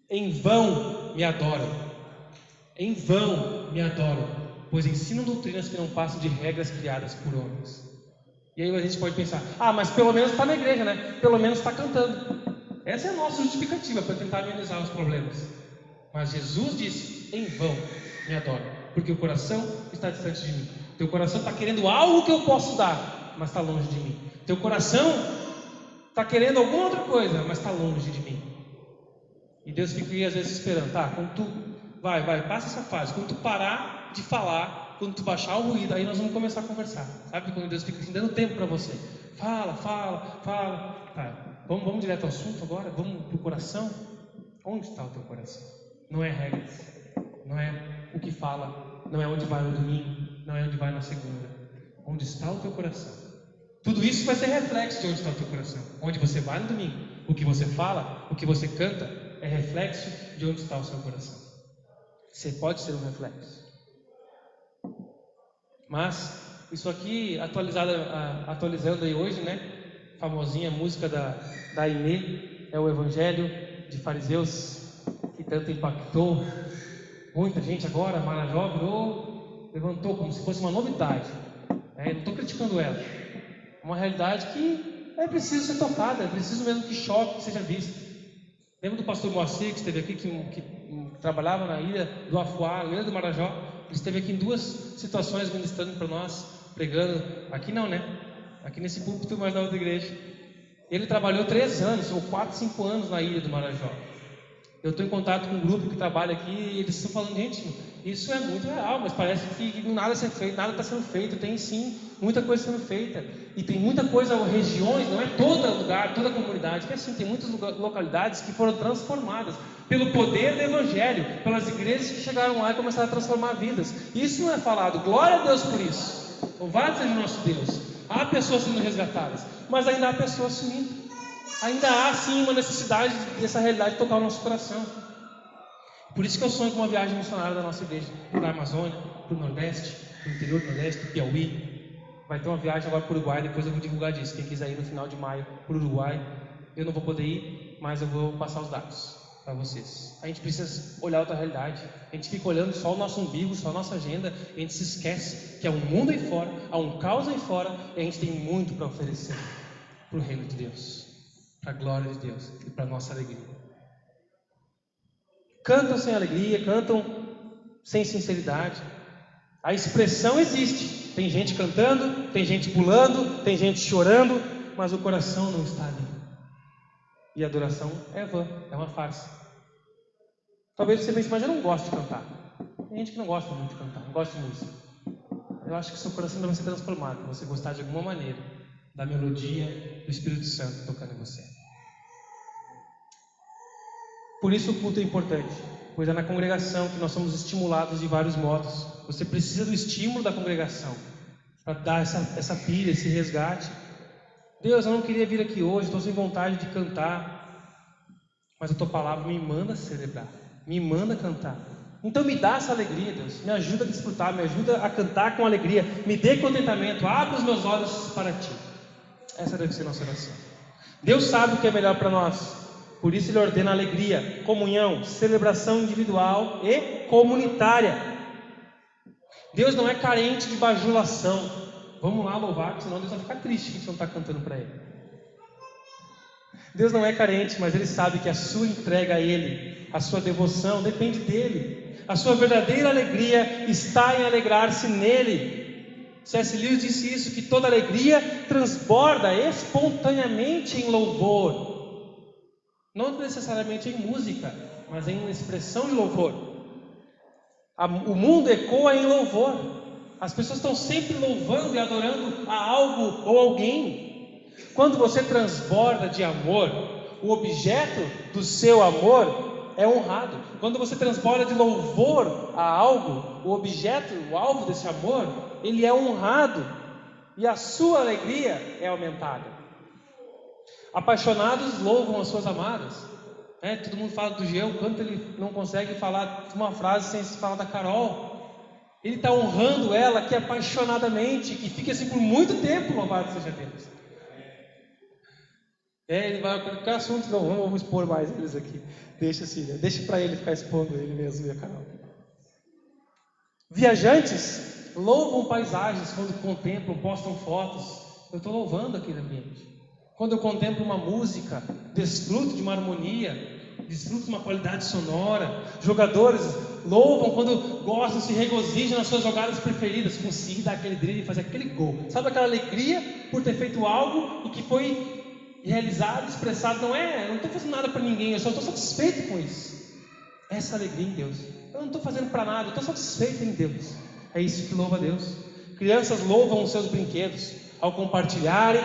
Em vão me adoram. Em vão me adoram, pois ensinam doutrinas que não passam de regras criadas por homens. E aí a gente pode pensar: mas pelo menos está na igreja, Pelo menos está cantando. Essa é a nossa justificativa para tentar amenizar os problemas. Mas Jesus disse: em vão me adoram, porque o coração está distante de mim. Teu coração está querendo algo que eu posso dar, mas está longe de mim. Teu coração está querendo alguma outra coisa, mas está longe de mim. E Deus fica aí às vezes esperando. Quando tu passa essa fase. Quando tu parar de falar, quando tu baixar o ruído, aí nós vamos começar a conversar. Sabe quando Deus fica assim, dando tempo para você? Fala. Vamos direto ao assunto agora? Vamos para o coração? Onde está o teu coração? Não é regras, não é o que fala, não é onde vai no domingo, não é onde vai na segunda. Onde está o teu coração? Tudo isso vai ser reflexo de onde está o teu coração. Onde você vai no domingo, o que você fala, o que você canta, é reflexo de onde está o seu coração. Você pode ser um reflexo. Mas, isso aqui, atualizando aí hoje, famosinha música da Inê, é o Evangelho de Fariseus, que tanto impactou muita gente agora. Marajó levantou como se fosse uma novidade. Eu não estou criticando ela. Uma realidade que é preciso ser tocada, é preciso mesmo que choque, que seja vista. Lembra do pastor Moacir, que esteve aqui, que trabalhava na ilha do Afuá, na ilha do Marajó? Ele esteve aqui em 2 situações ministrando para nós, pregando. Aqui não, Aqui nesse púlpito, mas na outra igreja. Ele trabalhou 3 anos, ou 4, 5 anos na ilha do Marajó. Eu estou em contato com um grupo que trabalha aqui e eles estão falando: gente, isso é muito real, mas parece que nada está sendo feito. Tem sim muita coisa sendo feita, e tem muita coisa, regiões, não é todo lugar, toda comunidade, que assim, tem muitas localidades que foram transformadas pelo poder do Evangelho, pelas igrejas que chegaram lá e começaram a transformar vidas. Isso não é falado, glória a Deus por isso. Louvado seja o nosso Deus. Há pessoas sendo resgatadas, mas ainda há pessoas sumindo. Ainda há sim uma necessidade dessa realidade tocar o nosso coração. Por isso que eu sonho com uma viagem missionária da nossa igreja para a Amazônia, para o Nordeste, para o interior do Nordeste, para o Piauí. Vai ter uma viagem agora para o Uruguai, depois eu vou divulgar disso. Quem quiser ir no final de maio para o Uruguai, eu não vou poder ir, mas eu vou passar os dados para vocês. A gente precisa olhar outra realidade. A gente fica olhando só o nosso umbigo, só a nossa agenda, e a gente se esquece que há um mundo aí fora, há um caos aí fora, e a gente tem muito para oferecer para o reino de Deus, para a glória de Deus e para a nossa alegria. Cantam sem alegria, cantam sem sinceridade. A expressão existe. Tem gente cantando, tem gente pulando, tem gente chorando, mas o coração não está ali. E a adoração é vã, é uma farsa. Talvez você pense, mas eu não gosto de cantar. Tem gente que não gosta muito de cantar, não gosta de música. Eu acho que o seu coração deve ser transformado, para você gostar de alguma maneira da melodia do Espírito Santo tocando em você. Por isso o culto é importante, pois é na congregação que nós somos estimulados de vários modos. Você precisa do estímulo da congregação para dar essa pilha, esse resgate. Deus, eu não queria vir aqui hoje, estou sem vontade de cantar, mas a tua palavra me manda celebrar, me manda cantar. Então me dá essa alegria, Deus, me ajuda a desfrutar, me ajuda a cantar com alegria, me dê contentamento, abre os meus olhos para ti. Essa deve ser a nossa oração. Deus sabe o que é melhor para nós. Por isso Ele ordena alegria, comunhão, celebração individual e comunitária. Deus não é carente de bajulação. Vamos lá louvar, senão Deus vai ficar triste que a gente não está cantando para Ele. Deus não é carente, mas Ele sabe que a sua entrega a Ele, a sua devoção depende dEle. A sua verdadeira alegria está em alegrar-se nele. C.S. Lewis disse isso, que toda alegria transborda espontaneamente em louvor. Não necessariamente em música, mas em expressão de louvor. O mundo ecoa em louvor. As pessoas estão sempre louvando e adorando a algo ou alguém. Quando você transborda de amor, o objeto do seu amor é honrado. Quando você transborda de louvor a algo, o objeto, o alvo desse amor, ele é honrado. E a sua alegria é aumentada. Apaixonados louvam as suas amadas. Todo mundo fala do Geo, quanto ele não consegue falar uma frase sem se falar da Carol. Ele está honrando ela aqui apaixonadamente, que fica assim por muito tempo, louvado seja Deus. Ele vai colocar assuntos, não vamos expor mais eles aqui. Deixa assim, né? Deixa para ele ficar expondo ele mesmo e a Carol. Viajantes louvam paisagens quando contemplam, postam fotos. Eu estou louvando aquele ambiente. Quando eu contemplo uma música, desfruto de uma harmonia, desfruto de uma qualidade sonora. Jogadores louvam quando gostam, se regozijam nas suas jogadas preferidas, conseguir dar aquele drible e fazer aquele gol. Sabe aquela alegria por ter feito algo e que foi realizado, expressado? Não estou fazendo nada para ninguém, eu só estou satisfeito com isso. Essa alegria em Deus. Eu não estou fazendo para nada, eu estou satisfeito em Deus. É isso que louva a Deus. Crianças louvam os seus brinquedos ao compartilharem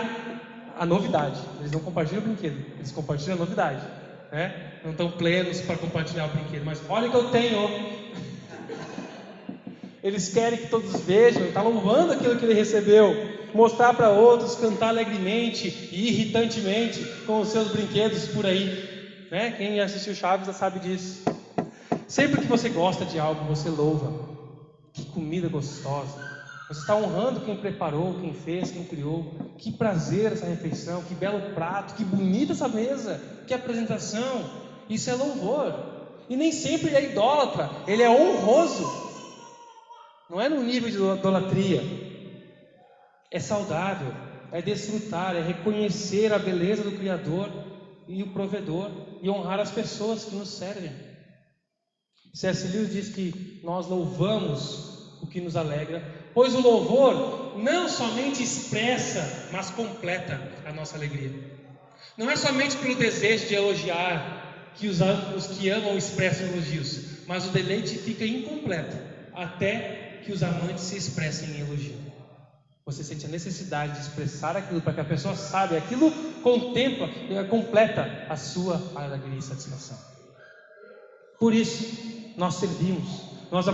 a novidade. Eles não compartilham o brinquedo, eles compartilham a novidade, né? Não estão plenos para compartilhar o brinquedo, mas olha o que eu tenho. Eles querem que todos vejam, está louvando aquilo que ele recebeu, mostrar para outros, cantar alegremente e irritantemente com os seus brinquedos por aí, né? Quem assistiu Chaves já sabe disso. Sempre que você gosta de algo, você louva. Que comida gostosa! Você está honrando quem preparou, quem fez, quem criou. Que prazer essa refeição, que belo prato, que bonita essa mesa, que apresentação. Isso é louvor. E nem sempre ele é idólatra, ele é honroso. Não é no nível de idolatria. É saudável, é desfrutar, é reconhecer a beleza do Criador e o provedor e honrar as pessoas que nos servem. C.S. Lewis diz que nós louvamos o que nos alegra, pois o louvor não somente expressa, mas completa a nossa alegria. Não é somente pelo desejo de elogiar que os que amam expressam elogios, mas o deleite fica incompleto até que os amantes se expressem em elogio. Você sente a necessidade de expressar aquilo para que a pessoa saiba, aquilo contempla e completa a sua alegria e satisfação. Por isso, nós servimos, nós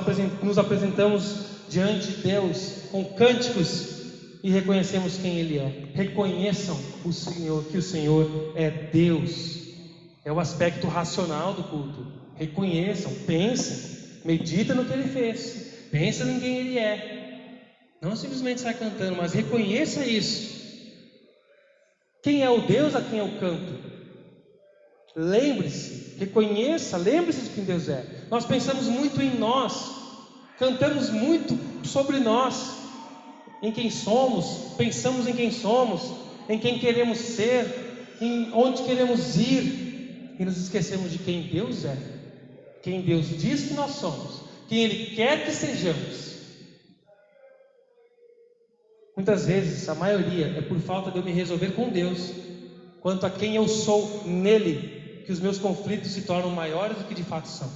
nos apresentamos diante de Deus com cânticos e reconhecemos quem Ele é. Reconheçam o Senhor, que o Senhor é Deus. É o aspecto racional do culto. Reconheçam, pensem, meditem no que Ele fez, pensem em quem Ele é. Não simplesmente sai cantando, mas reconheça isso. Quem é o Deus a quem eu canto? Lembre-se, reconheça, lembre-se de quem Deus é. Nós pensamos muito em nós, cantamos muito sobre nós, em quem somos, pensamos em quem somos, em quem queremos ser, em onde queremos ir, e nos esquecemos de quem Deus é, quem Deus diz que nós somos, quem Ele quer que sejamos. Muitas vezes, a maioria, é por falta de eu me resolver com Deus, quanto a quem eu sou nele, que os meus conflitos se tornam maiores do que de fato são.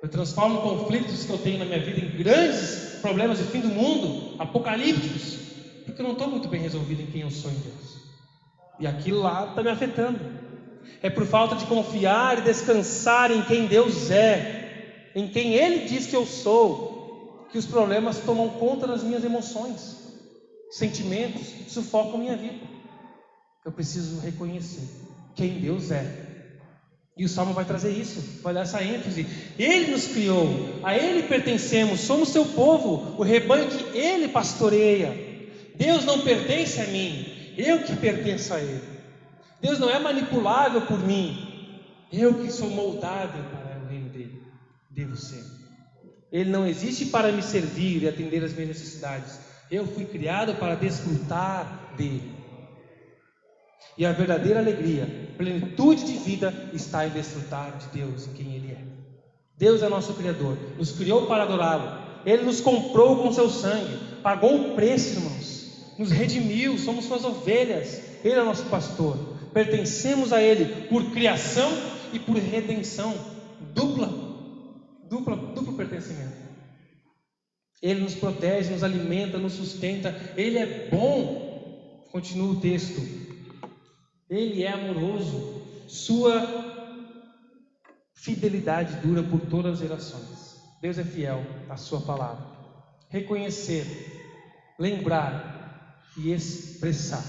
Eu transformo conflitos que eu tenho na minha vida em grandes problemas de fim do mundo, apocalípticos, porque eu não estou muito bem resolvido em quem eu sou em Deus. E aquilo lá está me afetando. É por falta de confiar e descansar em quem Deus é, em quem Ele diz que eu sou, que os problemas tomam conta das minhas emoções, sentimentos, sufocam minha vida. Eu preciso reconhecer quem Deus é. E o Salmo vai trazer isso, vai dar essa ênfase. Ele nos criou, a Ele pertencemos, somos seu povo, o rebanho que Ele pastoreia. Deus não pertence a mim, eu que pertenço a Ele. Deus não é manipulável por mim, eu que sou moldável para o reino dEle, devo ser. Ele não existe para me servir e atender às minhas necessidades. Eu fui criado para desfrutar dEle. E a verdadeira alegria, plenitude de vida está em desfrutar de Deus, em quem Ele é. Deus é nosso Criador, nos criou para adorá-lo. Ele nos comprou com seu sangue, pagou o preço, irmãos, nos redimiu, somos suas ovelhas. Ele é nosso pastor, pertencemos a Ele por criação e por redenção, duplo pertencimento. Ele nos protege, nos alimenta, nos sustenta. Ele é bom. Continua o texto. Ele é amoroso, sua fidelidade dura por todas as gerações. Deus é fiel à sua palavra. Reconhecer, lembrar e expressar.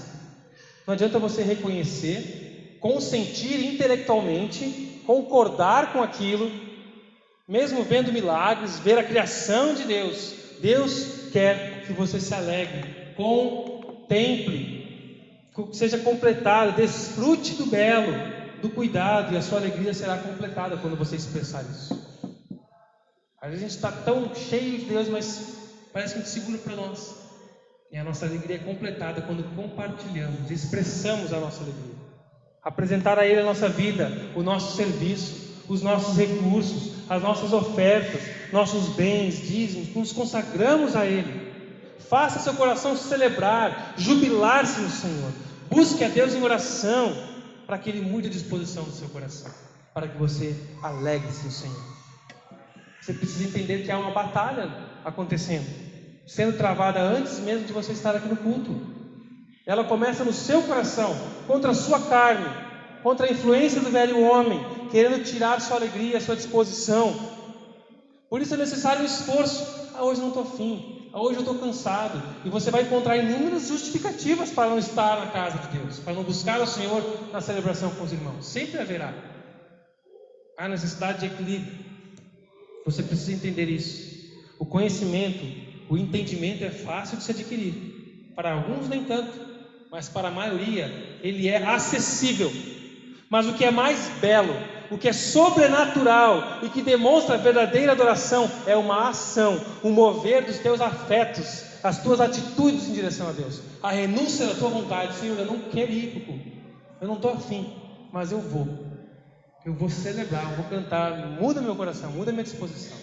Não adianta você reconhecer, consentir intelectualmente, concordar com aquilo, mesmo vendo milagres, ver a criação de Deus. Deus quer que você se alegre, contemple, seja completado, desfrute do belo, do cuidado, e a sua alegria será completada quando você expressar isso. Às vezes a gente está tão cheio de Deus, mas parece que a gente segura para nós. E a nossa alegria é completada quando compartilhamos, expressamos a nossa alegria. Apresentar a Ele a nossa vida, o nosso serviço, os nossos recursos, as nossas ofertas, nossos bens, dízimos, nos consagramos a Ele. Faça seu coração celebrar, jubilar-se no Senhor. Busque a Deus em oração, para que Ele mude a disposição do seu coração, para que você alegre-se no Senhor. Você precisa entender que há uma batalha acontecendo, sendo travada antes mesmo de você estar aqui no culto. Ela começa no seu coração, contra a sua carne, contra a influência do velho homem, querendo tirar sua alegria, sua disposição. Por isso é necessário um esforço. Hoje não estou afim. Hoje eu estou cansado. E você vai encontrar inúmeras justificativas para não estar na casa de Deus, para não buscar o Senhor na celebração com os irmãos. Sempre haverá. Há necessidade de equilíbrio. Você precisa entender isso. O conhecimento, o entendimento é fácil de se adquirir. Para alguns nem tanto, mas para a maioria ele é acessível. Mas o que é mais belo, o que é sobrenatural e que demonstra a verdadeira adoração é uma ação, um mover dos teus afetos, as tuas atitudes em direção a Deus, a renúncia da tua vontade. Senhor, eu não quero ir para o culto, eu não estou afim, mas eu vou celebrar, eu vou cantar, muda meu coração, muda minha disposição.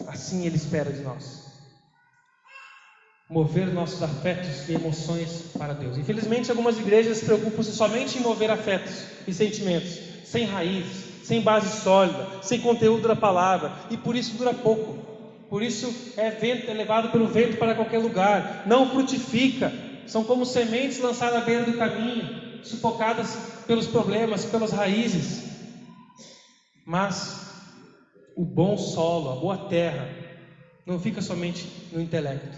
Assim Ele espera de nós, mover nossos afetos e emoções para Deus. Infelizmente algumas igrejas se preocupam-se somente em mover afetos e sentimentos, sem raízes, sem base sólida, sem conteúdo da palavra, e por isso dura pouco. Por isso é levado pelo vento para qualquer lugar, não frutifica. São como sementes lançadas à beira do caminho, sufocadas pelos problemas, pelas raízes. Mas o bom solo, a boa terra, não fica somente no intelecto.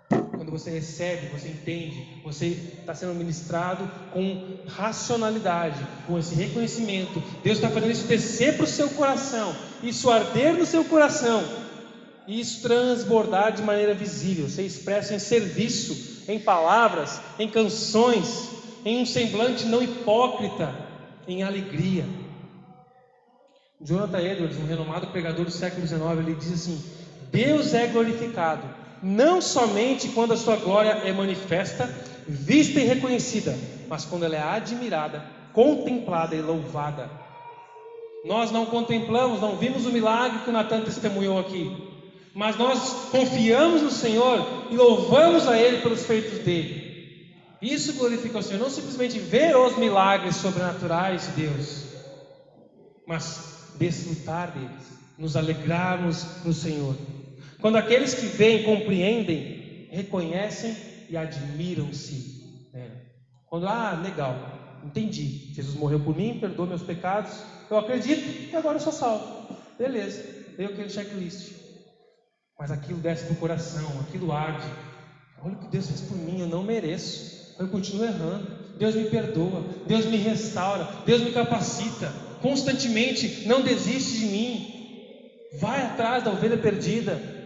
Quando você recebe, você entende, você está sendo ministrado com racionalidade, com esse reconhecimento. Deus está fazendo isso descer para o seu coração, isso arder no seu coração, e isso transbordar de maneira visível, ser expresso em serviço, em palavras, em canções, em um semblante não hipócrita, em alegria. Jonathan Edwards, um renomado pregador do século XIX, ele diz assim: Deus é glorificado não somente quando a sua glória é manifesta, vista e reconhecida, mas quando ela é admirada, contemplada e louvada. Nós não contemplamos, não vimos o milagre que o Natan testemunhou aqui, mas nós confiamos no Senhor e louvamos a Ele pelos feitos dele. Isso glorifica o Senhor, não simplesmente ver os milagres sobrenaturais de Deus, mas desfrutar deles, nos alegrarmos no Senhor. Quando aqueles que veem, compreendem, reconhecem e admiram-se. Quando, legal, entendi, Jesus morreu por mim, perdoou meus pecados, eu acredito e agora eu sou salvo. Beleza, veio aquele checklist. Mas aquilo desce no coração, aquilo arde. Olha o que Deus fez por mim, eu não mereço, eu continuo errando. Deus me perdoa, Deus me restaura, Deus me capacita constantemente, não desiste de mim, vai atrás da ovelha perdida.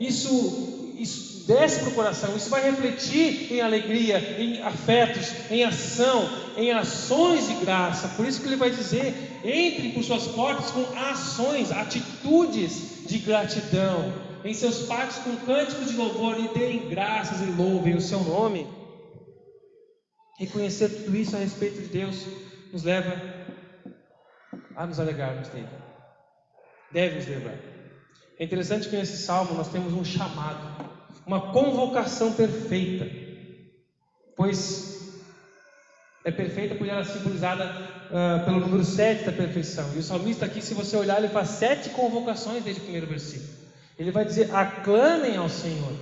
Isso desce para o coração, isso vai refletir em alegria, em afetos, em ação, em ações de graça. Por isso que ele vai dizer: entrem por suas portas com ações, atitudes de gratidão, em seus pátios com cânticos de louvor, e deem graças e louvem o seu nome. Reconhecer tudo isso a respeito de Deus nos leva a nos alegrarmos dele, deve nos levar. É interessante que nesse salmo nós temos um chamado, uma convocação perfeita, pois é perfeita porque ela é simbolizada pelo número 7 da perfeição. E o salmista aqui, se você olhar, ele faz 7 convocações desde o primeiro versículo. Ele vai dizer: aclamem ao Senhor,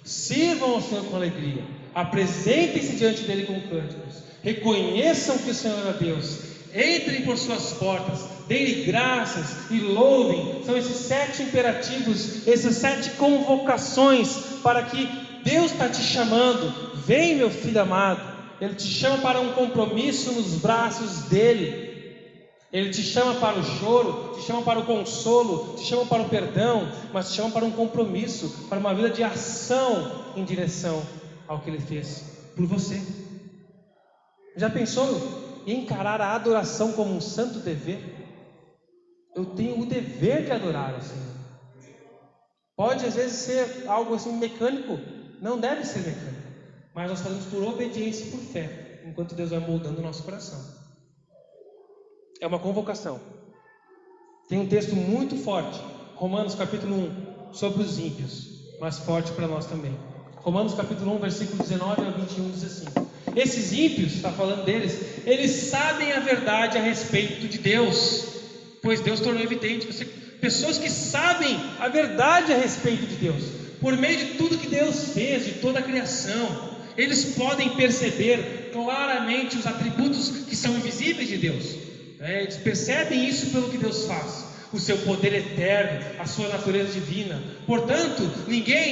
sirvam ao Senhor com alegria, apresentem-se diante dele com cânticos, reconheçam que o Senhor é Deus, entrem por suas portas, deem graças e louvem. São esses 7 imperativos, essas 7 convocações para que Deus está te chamando. Vem, meu filho amado. Ele te chama para um compromisso nos braços dele. Ele te chama para o choro, te chama para o consolo, te chama para o perdão, mas te chama para um compromisso, para uma vida de ação em direção ao que Ele fez por você. Já pensou em encarar a adoração como um santo dever? Eu tenho o dever de adorar o Senhor. Pode às vezes ser algo assim mecânico, não deve ser mecânico, mas nós fazemos por obediência e por fé, enquanto Deus vai moldando o nosso coração. É uma convocação. Tem um texto muito forte, Romanos capítulo 1, sobre os ímpios, mas forte para nós também. Romanos capítulo 1, versículo 19 ao 21 diz assim: esses ímpios, está falando deles, eles sabem a verdade a respeito de Deus, pois Deus tornou evidente. Pessoas que sabem a verdade a respeito de Deus, por meio de tudo que Deus fez, de toda a criação, eles podem perceber claramente os atributos que são invisíveis de Deus. Eles percebem isso pelo que Deus faz, o seu poder eterno, a sua natureza divina. Portanto,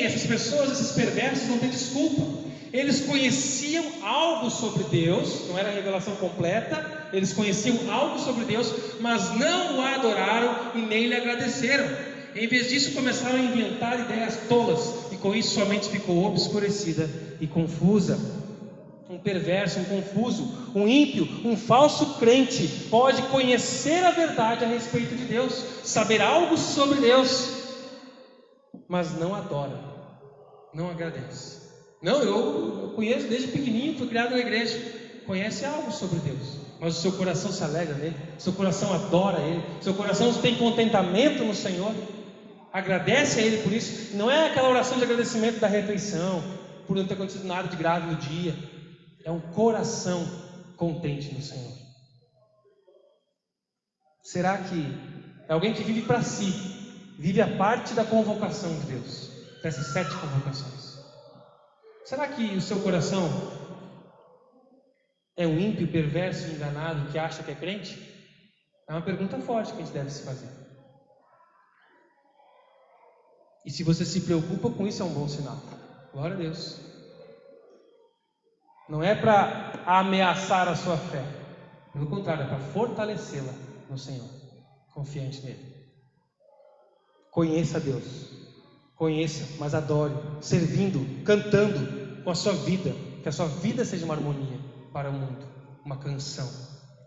essas pessoas, esses perversos, não têm desculpa. Eles conheciam algo sobre Deus, não era a revelação completa, eles conheciam algo sobre Deus, mas não o adoraram e nem lhe agradeceram. Em vez disso, começaram a inventar ideias tolas, e com isso sua mente ficou obscurecida e confusa. Um perverso, um confuso, um ímpio, um falso crente pode conhecer a verdade a respeito de Deus, saber algo sobre Deus, mas não adora, não agradece. Não, eu conheço desde pequenininho, fui criado na igreja. Conhece algo sobre Deus, mas o seu coração se alegra nele, seu coração adora Ele, seu coração tem contentamento no Senhor, agradece a Ele por isso. Não é aquela oração de agradecimento da refeição, por não ter acontecido nada de grave no dia. É um coração contente no Senhor. Será que é alguém que vive para si, vive a parte da convocação de Deus, dessas 7 convocações? Será que o seu coração é um ímpio, perverso, enganado, que acha que é crente? É uma pergunta forte que a gente deve se fazer. E se você se preocupa com isso, é um bom sinal. Glória a Deus. Não é para ameaçar a sua fé. Pelo contrário, é para fortalecê-la no Senhor. Confiante nele. Conheça a Deus. Conheça, mas adore. Servindo, cantando com a sua vida. Que a sua vida seja uma harmonia para o mundo. Uma canção.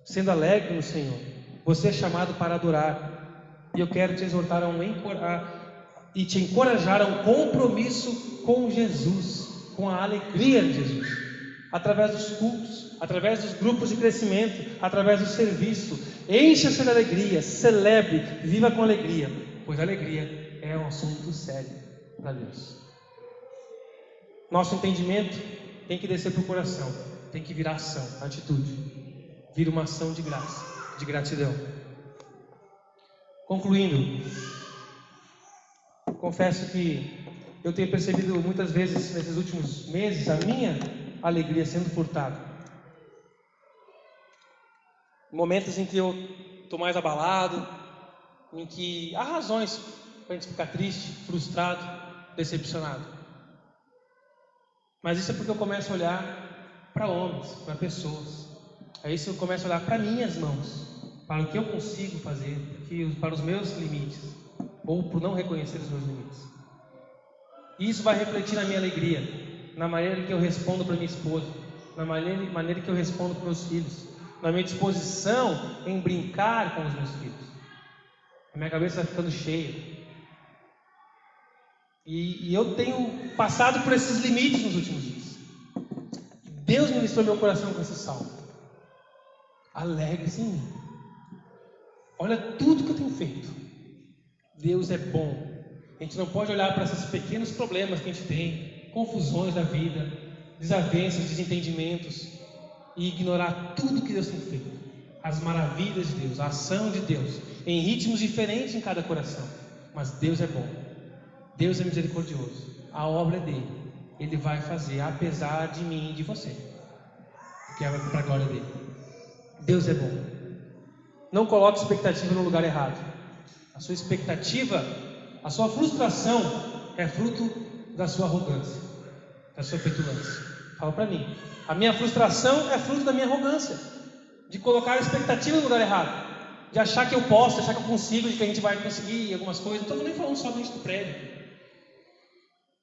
Sendo alegre no Senhor. Você é chamado para adorar. E eu quero te exortar e te encorajar a um compromisso com Jesus. Com a alegria de Jesus. Através dos cultos, através dos grupos de crescimento, através do serviço. Encha-se de alegria, celebre, viva com alegria, pois a alegria é um assunto sério para Deus. Nosso entendimento tem que descer para o coração, tem que virar ação, atitude, vira uma ação de graça, de gratidão. Concluindo, confesso que eu tenho percebido muitas vezes nesses últimos meses a minha alegria sendo furtada. Momentos em que eu estou mais abalado, em que há razões para a gente ficar triste, frustrado, decepcionado. Mas isso é porque eu começo a olhar para homens, para pessoas. É isso que eu começo a olhar para minhas mãos, para o que eu consigo fazer, para os meus limites, ou por não reconhecer os meus limites. E isso vai refletir na minha alegria, na maneira que eu respondo para minha esposa, na maneira que eu respondo para meus filhos, na minha disposição em brincar com os meus filhos. A minha cabeça vai ficando cheia. E eu tenho passado por esses limites nos últimos dias. Deus ministrou meu coração com esse salmo. Alegre-se em mim. Olha tudo que eu tenho feito. Deus é bom. A gente não pode olhar para esses pequenos problemas que a gente tem, confusões da vida, desavenças, desentendimentos, e ignorar tudo que Deus tem feito, as maravilhas de Deus, a ação de Deus, em ritmos diferentes em cada coração. Mas Deus é bom, Deus é misericordioso, a obra é dele, ele vai fazer apesar de mim e de você, porque é para a glória dele. Deus é bom. Não coloque expectativa no lugar errado. A sua expectativa, a sua frustração é fruto da sua arrogância, da sua petulância. Fala para mim. A minha frustração é fruto da minha arrogância, de colocar a expectativa no lugar errado, de achar que eu posso, de achar que eu consigo, de que a gente vai conseguir algumas coisas. Não estou nem falando somente do prédio.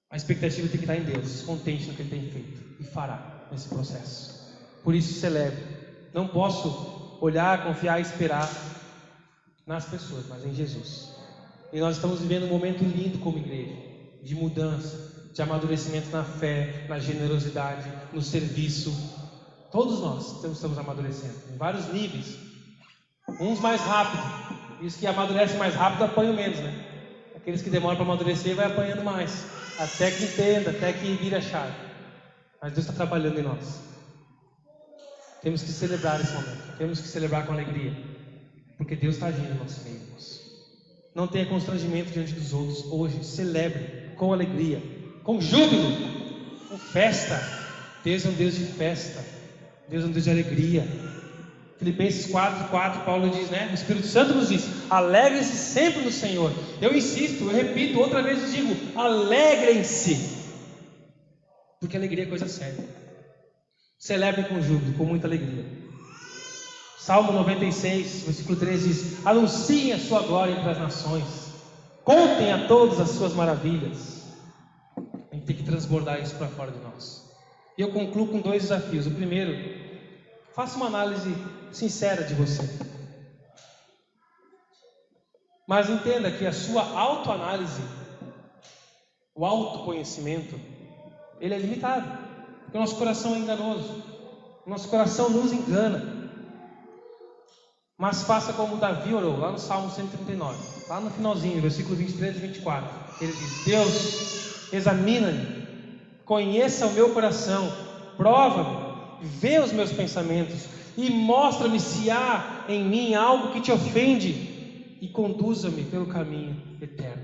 A expectativa tem que estar em Deus, contente no que Ele tem feito e fará nesse processo. Por isso celebre. Não posso olhar, confiar e esperar nas pessoas, mas em Jesus. E nós estamos vivendo um momento lindo como igreja, de mudança, de amadurecimento na fé, na generosidade, no serviço. Todos nós estamos amadurecendo, em vários níveis. Uns mais rápido, e os que amadurecem mais rápido apanham menos, né? Aqueles que demoram para amadurecer vai apanhando mais, até que entenda, até que vire a chave. Mas Deus está trabalhando em nós. Temos que celebrar esse momento, temos que celebrar com alegria, porque Deus está agindo no nosso meio. Não tenha constrangimento diante dos outros hoje, celebre com alegria, com júbilo, com festa. Deus é um Deus de festa, Deus é um Deus de alegria. Filipenses 4:4, Paulo diz, né? O Espírito Santo nos diz: alegrem-se sempre no Senhor. Eu insisto, eu repito, outra vez eu digo: alegrem-se, porque alegria é coisa séria. Celebrem com júbilo, com muita alegria. Salmo 96, versículo 13 diz: anunciem a sua glória entre as nações, contem a todos as suas maravilhas. A gente tem que transbordar isso para fora de nós. E eu concluo com 2 desafios. O primeiro, faça uma análise sincera de você, mas entenda que a sua autoanálise, o autoconhecimento, ele é limitado, porque o nosso coração é enganoso, o nosso coração nos engana. Mas faça como Davi orou, lá no Salmo 139, lá no finalzinho, versículo 23 e 24. Ele diz: Deus, examina-me, conheça o meu coração, prova-me, vê os meus pensamentos e mostra-me se há em mim algo que te ofende e conduza-me pelo caminho eterno.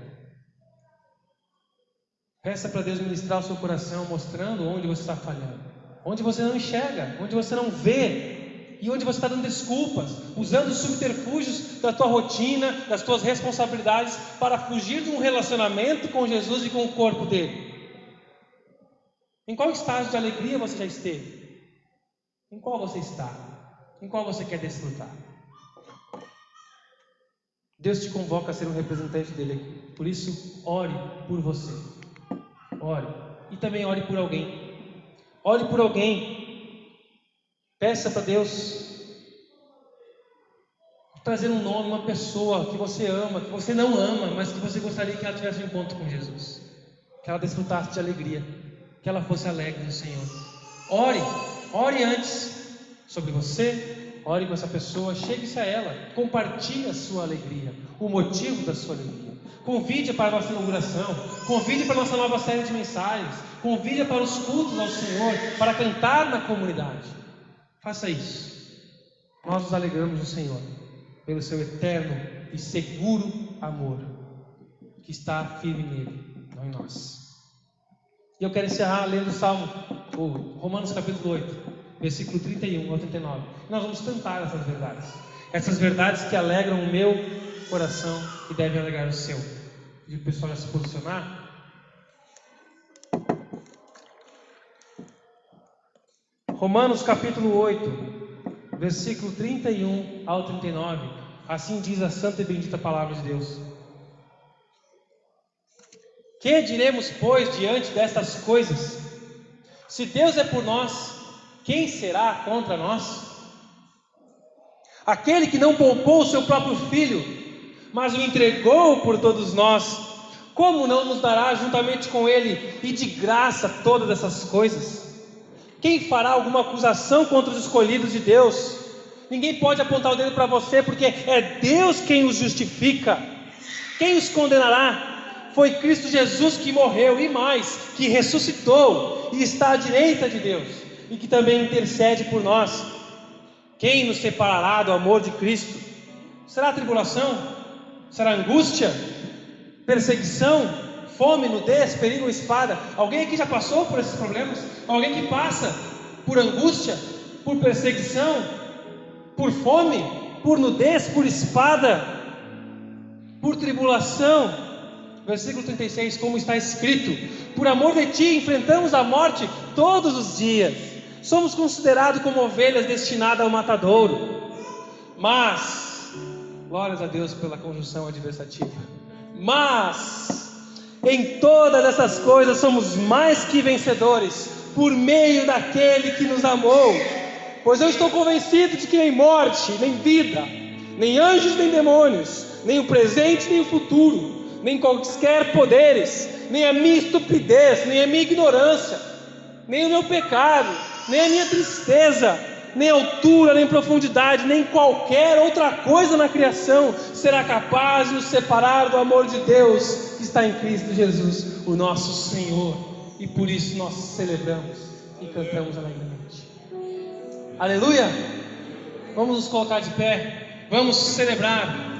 Peça para Deus ministrar o seu coração, mostrando onde você está falhando, onde você não enxerga, onde você não vê e onde você está dando desculpas, usando os subterfúgios da tua rotina, das tuas responsabilidades, para fugir de um relacionamento com Jesus e com o corpo dele? Em qual estágio de alegria você já esteve? Em qual você está? Em qual você quer desfrutar? Deus te convoca a ser um representante dele aqui. Por isso, ore por você. Ore. E também ore por alguém. Ore por alguém. Peça para Deus trazer um nome, uma pessoa que você ama, que você não ama, mas que você gostaria que ela tivesse um encontro com Jesus. Que ela desfrutasse de alegria. Que ela fosse alegre no Senhor. Ore. Ore antes sobre você. Ore com essa pessoa, chegue-se a ela, compartilhe a sua alegria, o motivo da sua alegria. Convide para a nossa inauguração, convide para a nossa nova série de mensagens, convide para os cultos ao Senhor, para cantar na comunidade. Faça isso. Nós nos alegramos no Senhor, pelo seu eterno e seguro amor, que está firme nele, não em nós. E eu quero encerrar lendo o Salmo, Romanos capítulo 8. Versículo 31 ao 39. Nós vamos cantar essas verdades que alegram o meu coração e devem alegrar o seu. E o pessoal já se posicionar. Romanos capítulo 8, versículo 31 ao 39. Assim diz a santa e bendita palavra de Deus. Que diremos, pois, diante destas coisas? Se Deus é por nós, quem será contra nós? Aquele que não poupou o seu próprio filho, mas o entregou por todos nós, como não nos dará juntamente com ele e de graça todas essas coisas? Quem fará alguma acusação contra os escolhidos de Deus? Ninguém pode apontar o dedo para você, porque é Deus quem os justifica. Quem os condenará? Foi Cristo Jesus que morreu e mais, que ressuscitou e está à direita de Deus, e que também intercede por nós. Quem nos separará do amor de Cristo? Será tribulação? Será angústia? Perseguição? Fome, nudez, perigo ou espada? Alguém aqui já passou por esses problemas? Alguém que passa por angústia, por perseguição, por fome, por nudez, por espada, por tribulação? Versículo 36, como está escrito: por amor de ti enfrentamos a morte todos os dias. Somos considerados como ovelhas destinadas ao matadouro. Mas, glórias a Deus pela conjunção adversativa. Mas, em todas essas coisas somos mais que vencedores, por meio daquele que nos amou. Pois eu estou convencido de que nem morte, nem vida, nem anjos, nem demônios, nem o presente, nem o futuro, nem quaisquer poderes, nem a minha estupidez, nem a minha ignorância, nem o meu pecado, nem a minha tristeza, nem altura, nem profundidade, nem qualquer outra coisa na criação será capaz de nos separar do amor de Deus que está em Cristo Jesus, o nosso Senhor. E por isso nós celebramos e cantamos alegremente. Aleluia! Vamos nos colocar de pé, vamos celebrar.